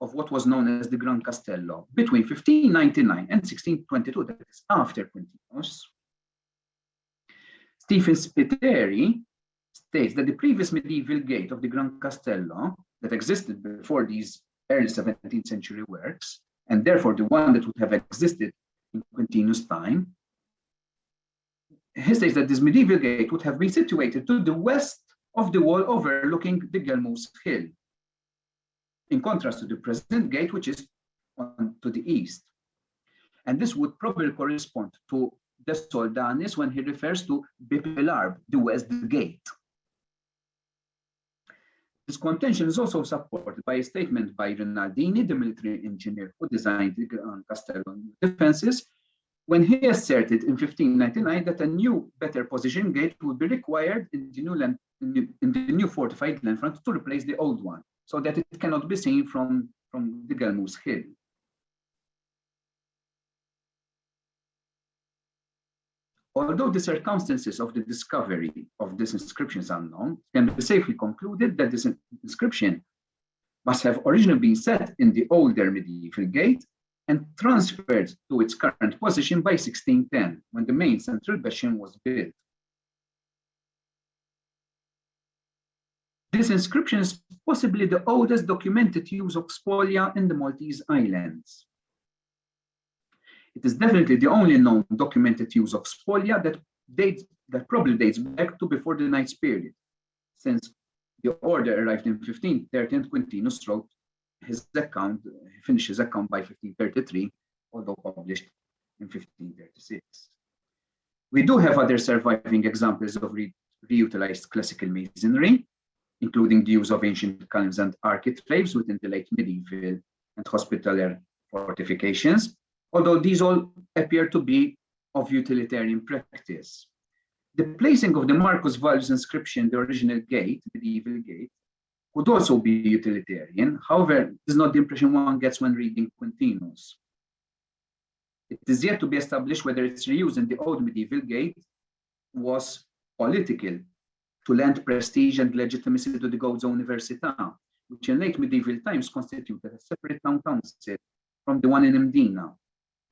of what was known as the Gran Castello between 1599 and 1622, that is after Quintinus. Stephen Spiteri states that the previous medieval gate of the Gran Castello that existed before these early 17th century works, and therefore the one that would have existed in Quintinus' time, he states that this medieval gate would have been situated to the west of the wall overlooking the Gelmus Hill, in contrast to the present gate, which is to the east. And this would probably correspond to the Soldanis when he refers to Bipilarb, the west gate. This contention is also supported by a statement by Rinaldini, the military engineer who designed the Gran Castello defenses, when he asserted in 1599 that a new, better position gate would be required in the new fortified land front to replace the old one, so that it cannot be seen from the Gelmus Hill. Although the circumstances of the discovery of this inscription is unknown, it can be safely concluded that this inscription must have originally been set in the older medieval gate and transferred to its current position by 1610, when the main central bastion was built. This inscription is possibly the oldest documented use of spolia in the Maltese islands. It is definitely the only known documented use of spolia that probably dates back to before the Knights period, since the order arrived in 1530 and Quintinus wrote his account, finished his account by 1533, although published in 1536. We do have other surviving examples of reutilized classical masonry, including the use of ancient columns and architraves within the late medieval and hospitaller fortifications, although these all appear to be of utilitarian practice. The placing of the Marcus Vallius inscription, the original gate, medieval gate, could also be utilitarian. However, this is not the impression one gets when reading Quintinus. It is yet to be established whether its reuse in the old medieval gate was political, to lend prestige and legitimacy to the Gozo Università, which in late medieval times constituted a separate town council from the one in Mdina,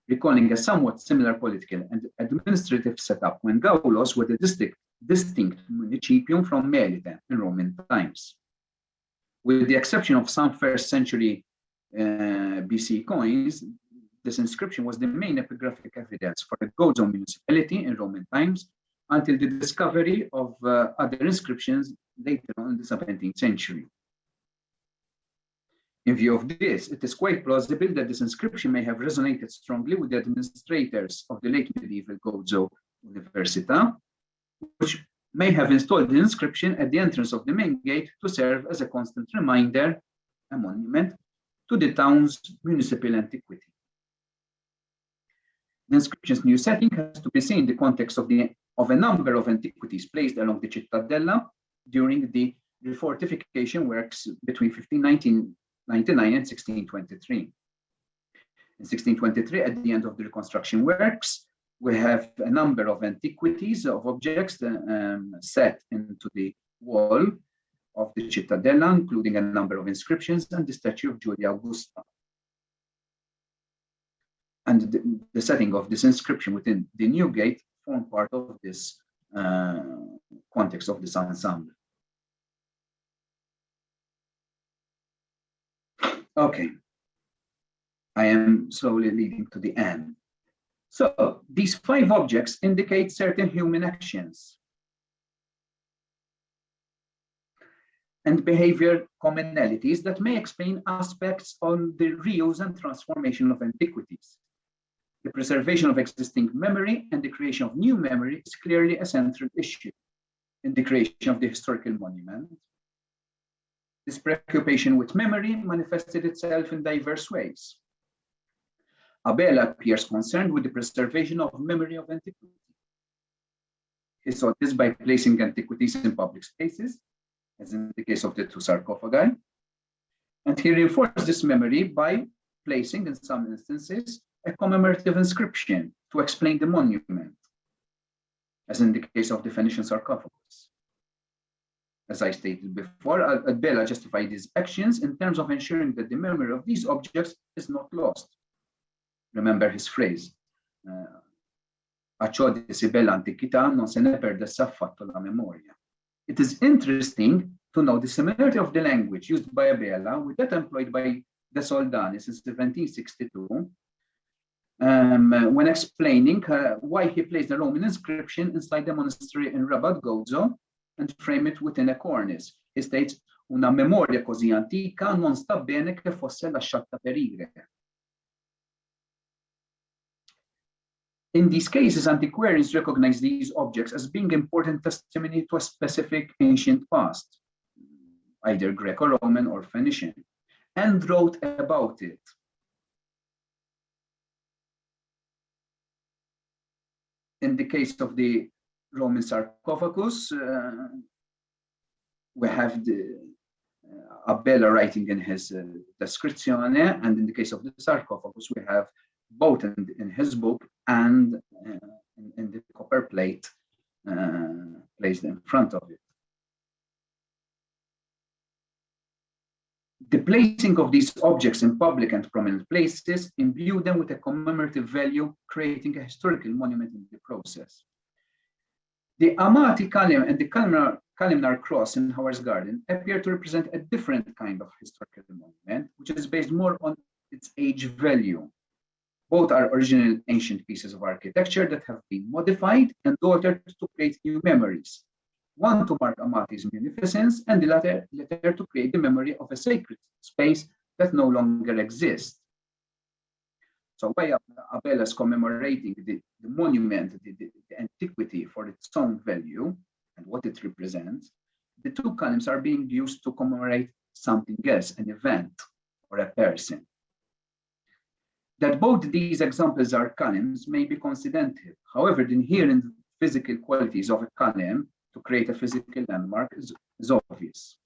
recalling a somewhat similar political and administrative setup when Gaulos were the distinct municipium from Melite in Roman times. With the exception of some first century BC coins, this inscription was the main epigraphic evidence for the Gozo municipality in Roman times until the discovery of other inscriptions later on in the 17th century. In view of this, it is quite plausible that this inscription may have resonated strongly with the administrators of the late medieval Gozo Università, which may have installed the inscription at the entrance of the main gate to serve as a constant reminder, a monument, to the town's municipal antiquity. The inscription's new setting has to be seen in the context of a number of antiquities placed along the Cittadella during the refortification works between 1599 and 1623. In 1623, at the end of the reconstruction works, we have a number of antiquities of objects set into the wall of the Cittadella, including a number of inscriptions and the statue of Julia Augusta. And the setting of this inscription within the new gate form part of this context of this ensemble. Okay, I am slowly leading to the end. So these 5 objects indicate certain human actions and behavior commonalities that may explain aspects on the reuse and transformation of antiquities. The preservation of existing memory and the creation of new memory is clearly a central issue in the creation of the historical monument. This preoccupation with memory manifested itself in diverse ways. Abel appears concerned with the preservation of memory of antiquity. He sought this by placing antiquities in public spaces, as in the case of the 2 sarcophagi, and he reinforced this memory by placing, in some instances, a commemorative inscription to explain the monument, as in the case of the Phoenician sarcophagus. As I stated before, Bella justified these actions in terms of ensuring that the memory of these objects is not lost. Remember his phrase, a ciò di si bella antichità non se ne perde affatto la memoria. It is interesting to know the similarity of the language used by Abela with that employed by the Soldanis in 1762, when explaining why he placed a Roman inscription inside the monastery in Rabat Gozo and frame it within a cornice. He states, una memoria così antica non sta bene che fosse lasciata perire. In these cases, antiquarians recognize these objects as being important testimony to a specific ancient past, either Greco-Roman or Phoenician, and wrote about it. In the case of the Roman sarcophagus, we have the Abela writing in his Descrizione, and in the case of the sarcophagus, we have both in his book and in the copper plate placed in front of it. The placing of these objects in public and prominent places imbue them with a commemorative value, creating a historical monument in the process. The Amati Kalim and the Kalimnar cross in Howard's Garden appear to represent a different kind of historical monument, which is based more on its age value. Both are original ancient pieces of architecture that have been modified and altered to create new memories. One to mark Amati's munificence, and the latter to create the memory of a sacred space that no longer exists. So while Abela is commemorating the monument, the antiquity for its own value and what it represents, the 2 columns are being used to commemorate something else, an event or a person. That both these examples are columns may be coincidental. However, the inherent physical qualities of a column to create a physical landmark is obvious.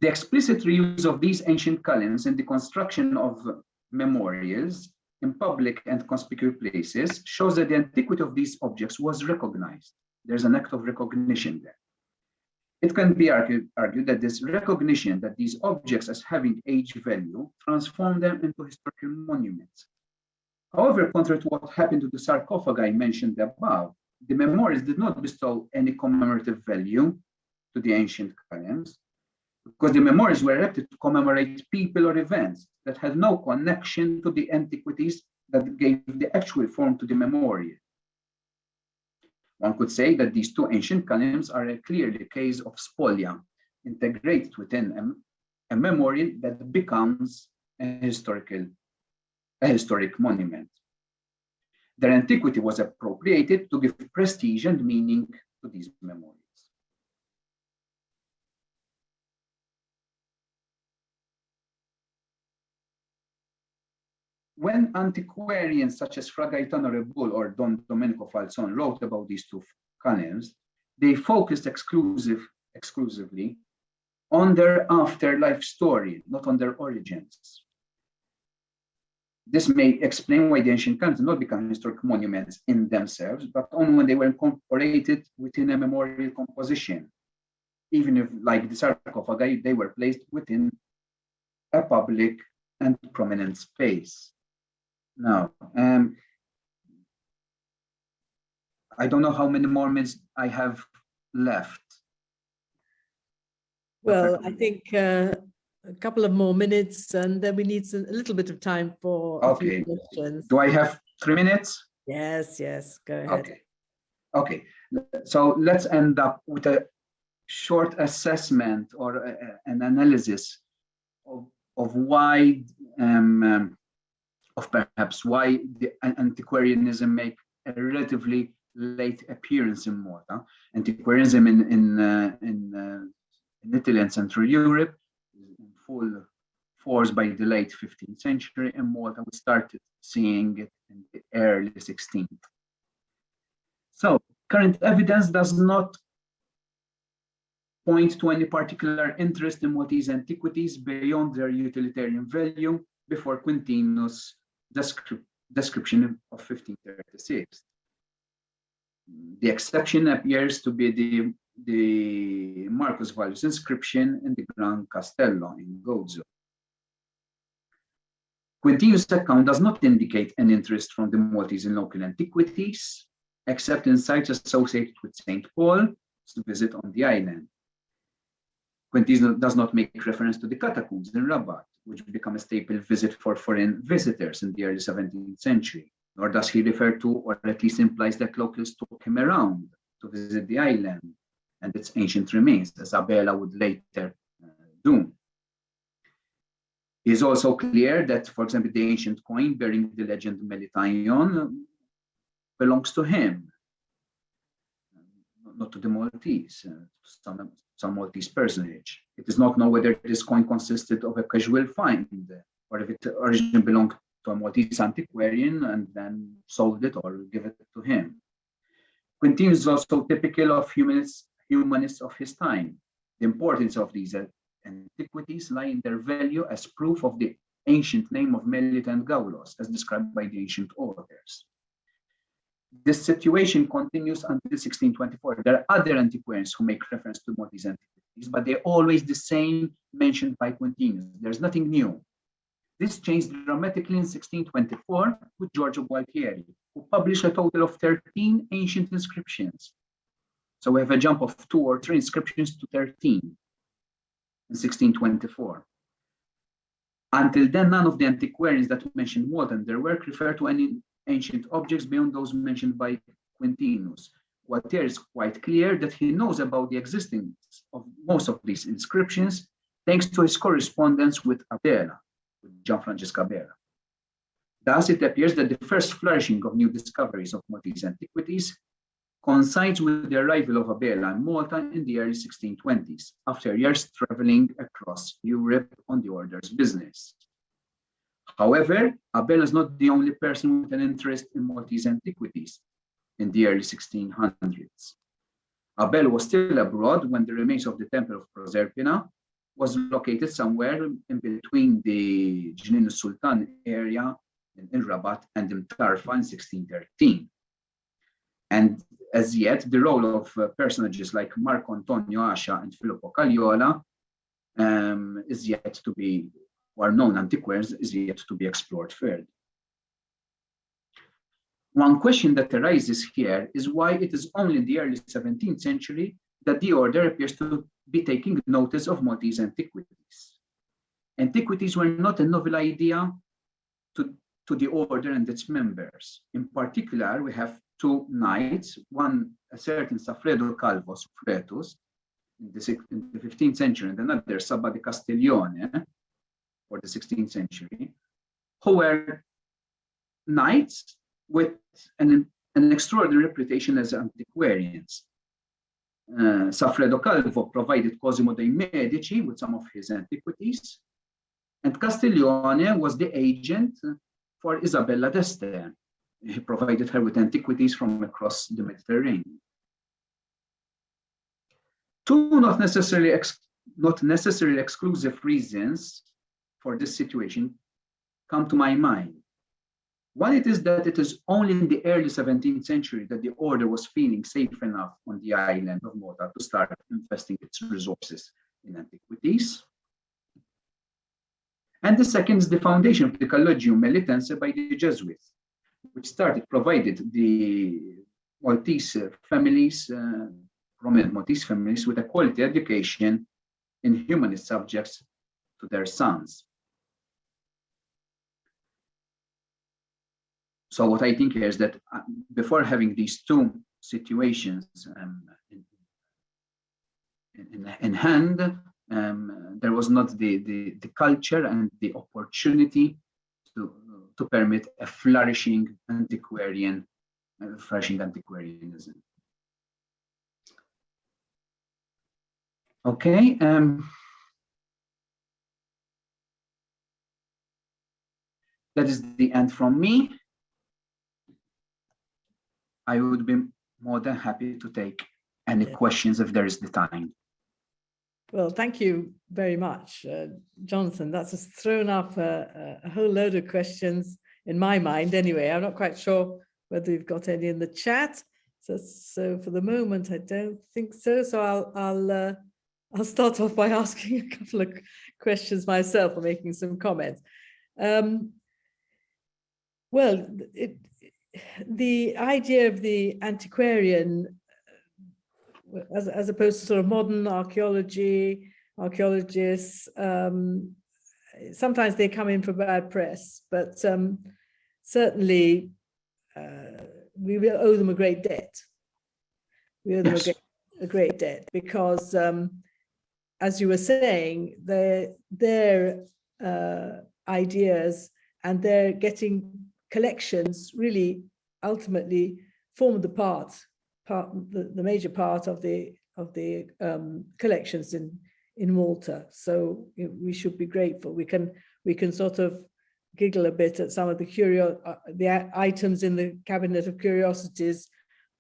The explicit reuse of these ancient columns in the construction of memorials in public and conspicuous places shows that the antiquity of these objects was recognized. There's an act of recognition there. It can be argued that this recognition that these objects as having age value transformed them into historical monuments. However, contrary to what happened to the sarcophagi mentioned above, the memorials did not bestow any commemorative value to the ancient columns, because the memorials were erected to commemorate people or events that had no connection to the antiquities that gave the actual form to the memorial. One could say that these two ancient columns are a clearly case of spolia, integrated within a memorial that becomes a historic monument. Their antiquity was appropriated to give prestige and meaning to these memorials. When antiquarians such as Fra Gaetano Rebull or Don Domenico Falzon wrote about these two columns, they focused exclusively on their afterlife story, not on their origins. This may explain why the ancient columns did not become historic monuments in themselves, but only when they were incorporated within a memorial composition. Even if, like the sarcophagi, they were placed within a public and prominent space. Now, I don't know how many more minutes I have left. Well, I think a couple of more minutes, and then we need a little bit of time for a few questions. Do I have 3 minutes? Yes, go ahead. Okay. So let's end up with a short assessment or an analysis of why perhaps why the antiquarianism make a relatively late appearance in Malta. Antiquarianism in Italy and Central Europe is in full force by the late 15th century. In Malta, we started seeing it in the early 16th. So current evidence does not point to any particular interest in Maltese antiquities beyond their utilitarian value before Quintino's description of 1536. The exception appears to be the Marcus Vallius inscription in the Gran Castello in Gozo. Quintino's account does not indicate an interest from the Maltese in local antiquities, except in sites associated with St. Paul's visit on the island. Quintino does not make reference to the catacombs in Rabat, which became a staple visit for foreign visitors in the early 17th century, nor does he refer to, or at least implies that locals took him around to visit the island and its ancient remains, as Abela would later do. It is also clear that, for example, the ancient coin bearing the legend Melitaion belongs to him, not to the Maltese, some Maltese personage. It is not known whether this coin consisted of a casual find or if it originally belonged to a Maltese antiquarian and then sold it or give it to him. Quintino is also typical of humanists of his time. The importance of these antiquities lie in their value as proof of the ancient name of Melita and Gaulos, as described by the ancient authors. This situation continues until 1624. There are other antiquarians who make reference to Maltese antiquities, but they're always the same mentioned by Quintino. There's nothing new. This changed dramatically in 1624 with Giorgio Gualtieri, who published a total of 13 ancient inscriptions. So we have a jump of 2 or 3 inscriptions to 13 in 1624. Until then, none of the antiquarians that mentioned Malta in their work refer to any ancient objects beyond those mentioned by Quintinus. Gualtieri is quite clear that he knows about the existence of most of these inscriptions thanks to his correspondence with Abela, with Gianfrancesco Abela. Thus, it appears that the first flourishing of new discoveries of Maltese antiquities coincides with the arrival of Abela in Malta in the early 1620s, after years traveling across Europe on the order's business. However, Abela is not the only person with an interest in Maltese antiquities in the early 1600s. Abela was still abroad when the remains of the temple of Proserpina was located somewhere in between the Jinin al-Sultan area in Rabat and in Tarfa in 1613. And as yet, the role of personages like Marco Antonio Ascia and Filippo Cagliola is yet to be, who are known antiquaries, is yet to be explored further. One question that arises here is why it is only in the early 17th century that the order appears to be taking notice of Maltese antiquities. Antiquities were not a novel idea to the order and its members. In particular, we have two knights, one a certain Saffredo Calvo Suffretus in the 15th century, and another Sabba di Castiglione for the 16th century, who were knights with an extraordinary reputation as antiquarians. Saffredo Calvo provided Cosimo dei Medici with some of his antiquities, and Castiglione was the agent for Isabella d'Este. He provided her with antiquities from across the Mediterranean. Two not necessarily exclusive reasons for this situation come to my mind. One, it is that it is only in the early 17th century that the order was feeling safe enough on the island of Malta to start investing its resources in antiquities. And the second is the foundation of the Collegium Melitense by the Jesuits, which provided the Maltese families, prominent Maltese families, with a quality education in humanist subjects to their sons. So what I think here is that before having these two situations in hand, there was not the culture and the opportunity to permit a flourishing antiquarianism. Okay. That is the end from me. I would be more than happy to take any questions if there is the time. Well, thank you very much, Jonathan. That's just thrown up a whole load of questions in my mind anyway. I'm not quite sure whether we've got any in the chat. So for the moment, I don't think so. So I'll start off by asking a couple of questions myself or making some comments. Well, the idea of the antiquarian, as opposed to sort of modern archaeologists, sometimes they come in for bad press, but certainly we will owe them a great debt. We owe them a great debt because, as you were saying, their ideas and their getting collections really ultimately form the major part of the collections in Malta. So we should be grateful. We can sort of giggle a bit at some of the items in the cabinet of curiosities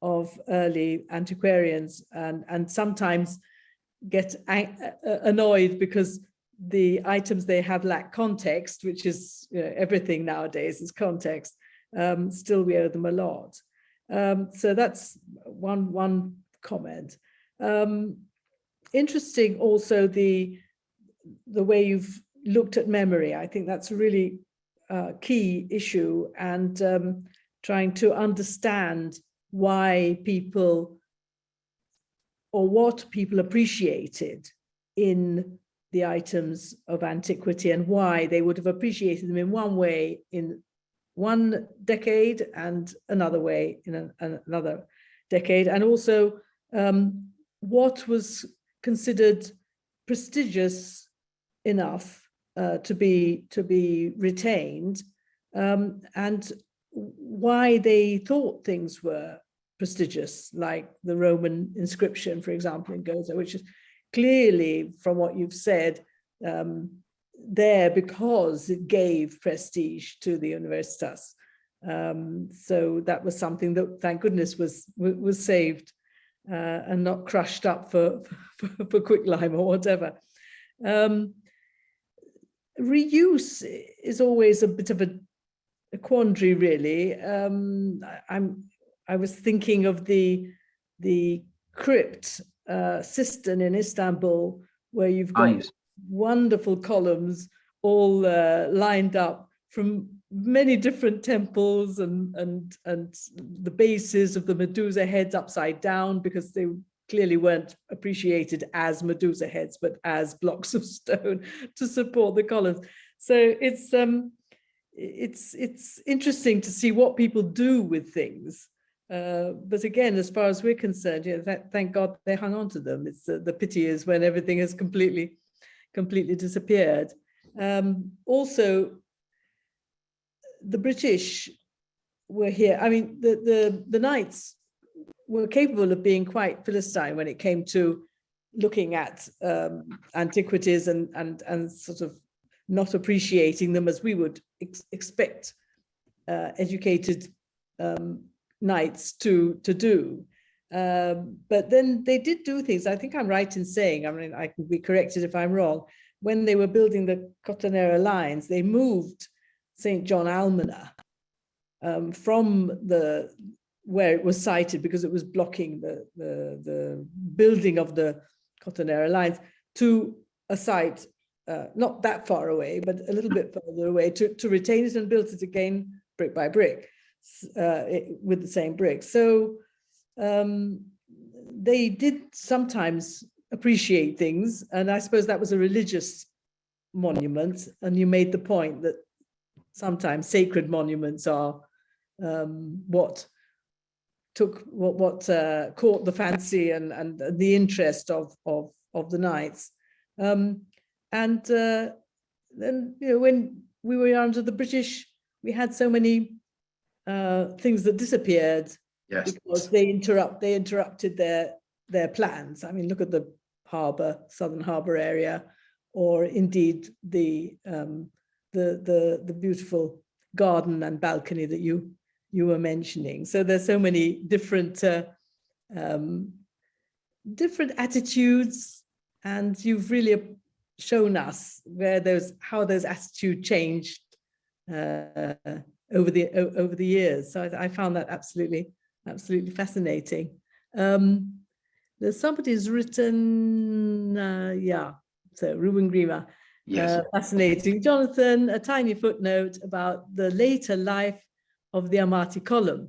of early antiquarians, and sometimes get annoyed because the items they have lack context, which is everything nowadays is context. Still, we owe them a lot. So that's one comment. Interesting also the way you've looked at memory. I think that's a really key issue, and trying to understand why people, or what people appreciated in the items of antiquity, and why they would have appreciated them in one way in one decade and another way in another decade, and also what was considered prestigious enough to be retained, and why they thought things were prestigious, like the Roman inscription, for example, in Gozo, which is clearly, from what you've said, there because it gave prestige to the Universitas. So that was something that, thank goodness, was saved and not crushed up for quicklime or whatever. Um, Reuse is always a bit of a quandary, really. I was thinking of the crypt cistern in Istanbul, where you've got Yes. wonderful columns all lined up from many different temples, and the bases of the Medusa heads upside down, because they clearly weren't appreciated as Medusa heads, but as blocks of stone to support the columns. So it's interesting to see what people do with things. But again, as far as we're concerned, thank God they hung on to them. It's the pity is when everything has completely disappeared. Also, the British were here. I mean, the knights were capable of being quite Philistine when it came to looking at antiquities and sort of not appreciating them as we would expect educated knights to do. But then they did do things. I think I'm right in saying, I mean, I can be corrected if I'm wrong, when they were building the Cotonera lines, they moved St. John Almoner from where it was sited, because it was blocking the building of the Cotonera lines, to a site not that far away, but a little bit further away, to retain it, and built it again brick by brick with the same brick. So they did sometimes appreciate things, and I suppose that was a religious monument. And you made the point that sometimes sacred monuments are what caught the fancy and the interest of the knights. And then, when we were under the British, we had so many things that disappeared. Yes. Because they interrupted their plans. I mean, look at the harbour, Southern Harbour area, or indeed the beautiful garden and balcony that you were mentioning. So there's so many different attitudes, and you've really shown us how those attitudes changed over the years. So I found that absolutely fascinating. There's somebody's written, so Ruben Grima. Yes. Fascinating. Jonathan, a tiny footnote about the later life of the Amati column.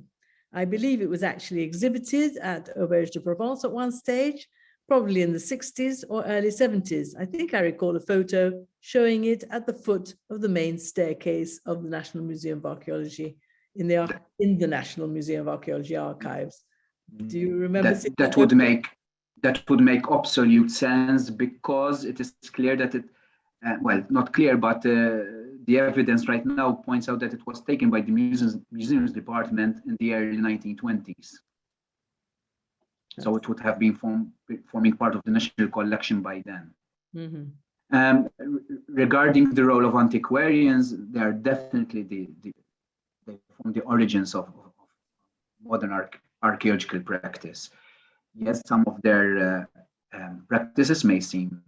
I believe it was actually exhibited at Auberge de Provence at one stage, probably in the 60s or early 70s. I think I recall a photo showing it at the foot of the main staircase of the National Museum of Archaeology in the National Museum of Archaeology archives. Do you remember? That would make absolute sense, because it is clear that it, well, not clear, but the evidence right now points out that it was taken by the museums department in the early 1920s. So it would have been forming part of the national collection by then. Mm-hmm. Regarding the role of antiquarians, they are definitely they form the origins of modern archaeological practice. Yes, some of their practices may seem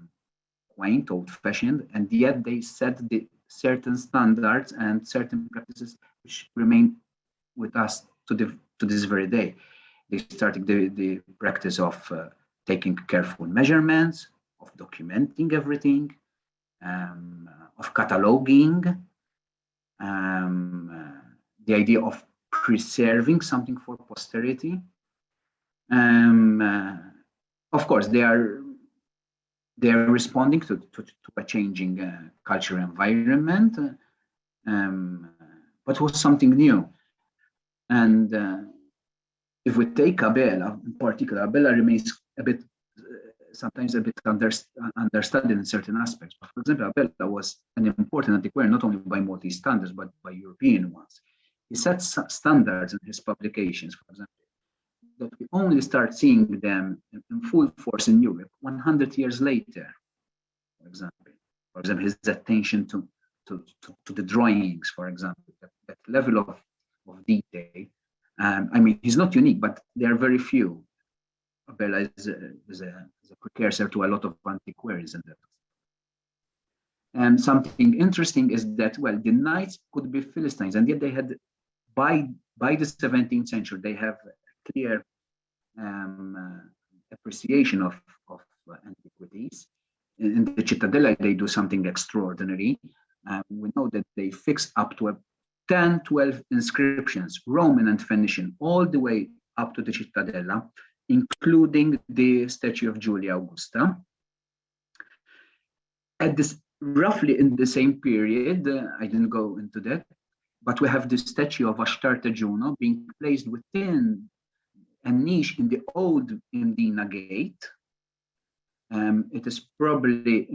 quaint, old-fashioned, and yet they set the certain standards and certain practices which remain with us to this very day. They started the practice of taking careful measurements, of documenting everything, of cataloging, the idea of preserving something for posterity. Of course, they are responding to a changing cultural environment, but was something new. And if we take Abela in particular, Abela remains sometimes a bit understudied in certain aspects. But for example, Abela was an important antiquarian, not only by Maltese standards, but by European ones. He set standards in his publications, for example, that we only start seeing them in full force in Europe 100 years later. For example, his attention to the drawings, for example, that level of detail. I mean, he's not unique, but there are very few. Abela is a precursor to a lot of antiquaries in that. Something interesting is that, well, the knights could be Philistines, and yet they had, by the 17th century, they have a clear appreciation of antiquities. In the Cittadella, they do something extraordinary. We know that they fixed up to 10, 12 inscriptions, Roman and Phoenician, all the way up to the Cittadella, including the statue of Julia Augusta. At this, roughly in the same period, I didn't go into that, but we have the statue of Ashtarte Juno being placed within a niche in the old Indina gate. It is probably,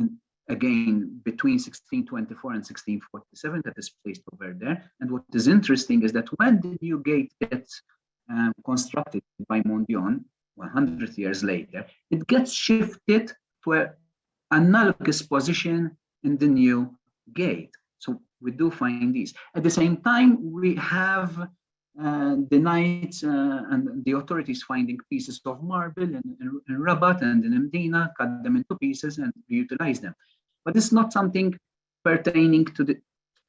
again, between 1624 and 1647 that is placed over there. And what is interesting is that when the new gate gets constructed by Mondion, 100 years later, it gets shifted to an analogous position in the new gate. So we do find these. At the same time, we have the knights and the authorities finding pieces of marble in Rabat and in Mdina, cut them into pieces and reutilize them. But it's not something pertaining to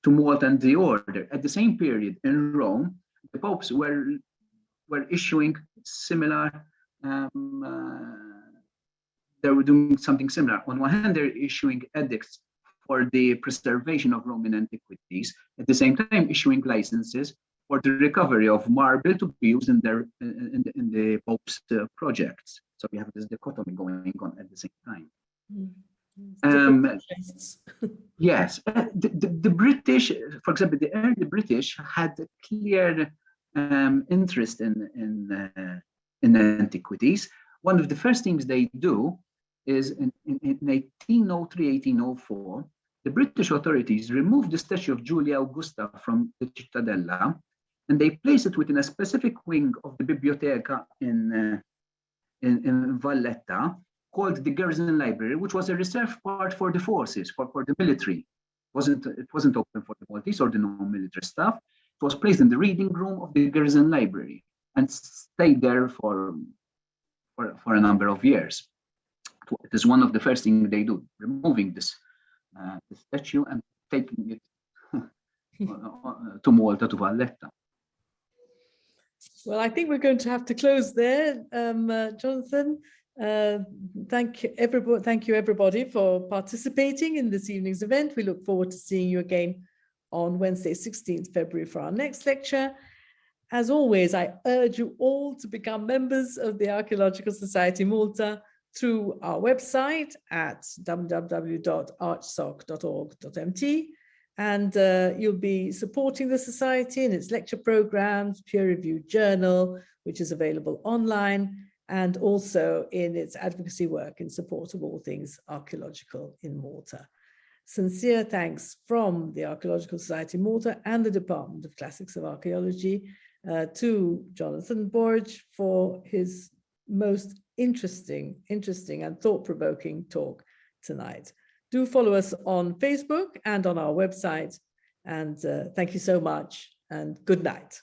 Malta and the order. At the same period in Rome, the popes were issuing similar, they were doing something similar. On one hand, they're issuing edicts for the preservation of Roman antiquities, at the same time issuing licenses for the recovery of marble to be used in the Pope's projects. So we have this dichotomy going on at the same time. Yes, the British, for example, the early British had a clear interest in antiquities. One of the first things they do is in 1803, 1804, the British authorities removed the statue of Julia Augusta from the Cittadella, and they place it within a specific wing of the Biblioteca in Valletta, called the Garrison Library, which was a reserved part for the forces, for the military. It wasn't open for the Maltese or the non-military staff. It was placed in the reading room of the Garrison Library and stayed there for a number of years. It is one of the first things they do, removing this the statue and taking it to Malta, to Valletta. Well, I think we're going to have to close there, Jonathan. Thank you, everybody, for participating in this evening's event. We look forward to seeing you again on Wednesday, 16th February for our next lecture. As always, I urge you all to become members of the Archaeological Society Malta through our website at www.archsoc.org.mt, and you'll be supporting the Society in its lecture programs, peer-reviewed journal, which is available online, and also in its advocacy work in support of all things archaeological in Malta. Sincere thanks from the Archaeological Society Malta and the Department of Classics of Archaeology to Jonathan Borg for his most interesting and thought-provoking talk tonight. Do follow us on Facebook and on our website. And thank you so much and good night.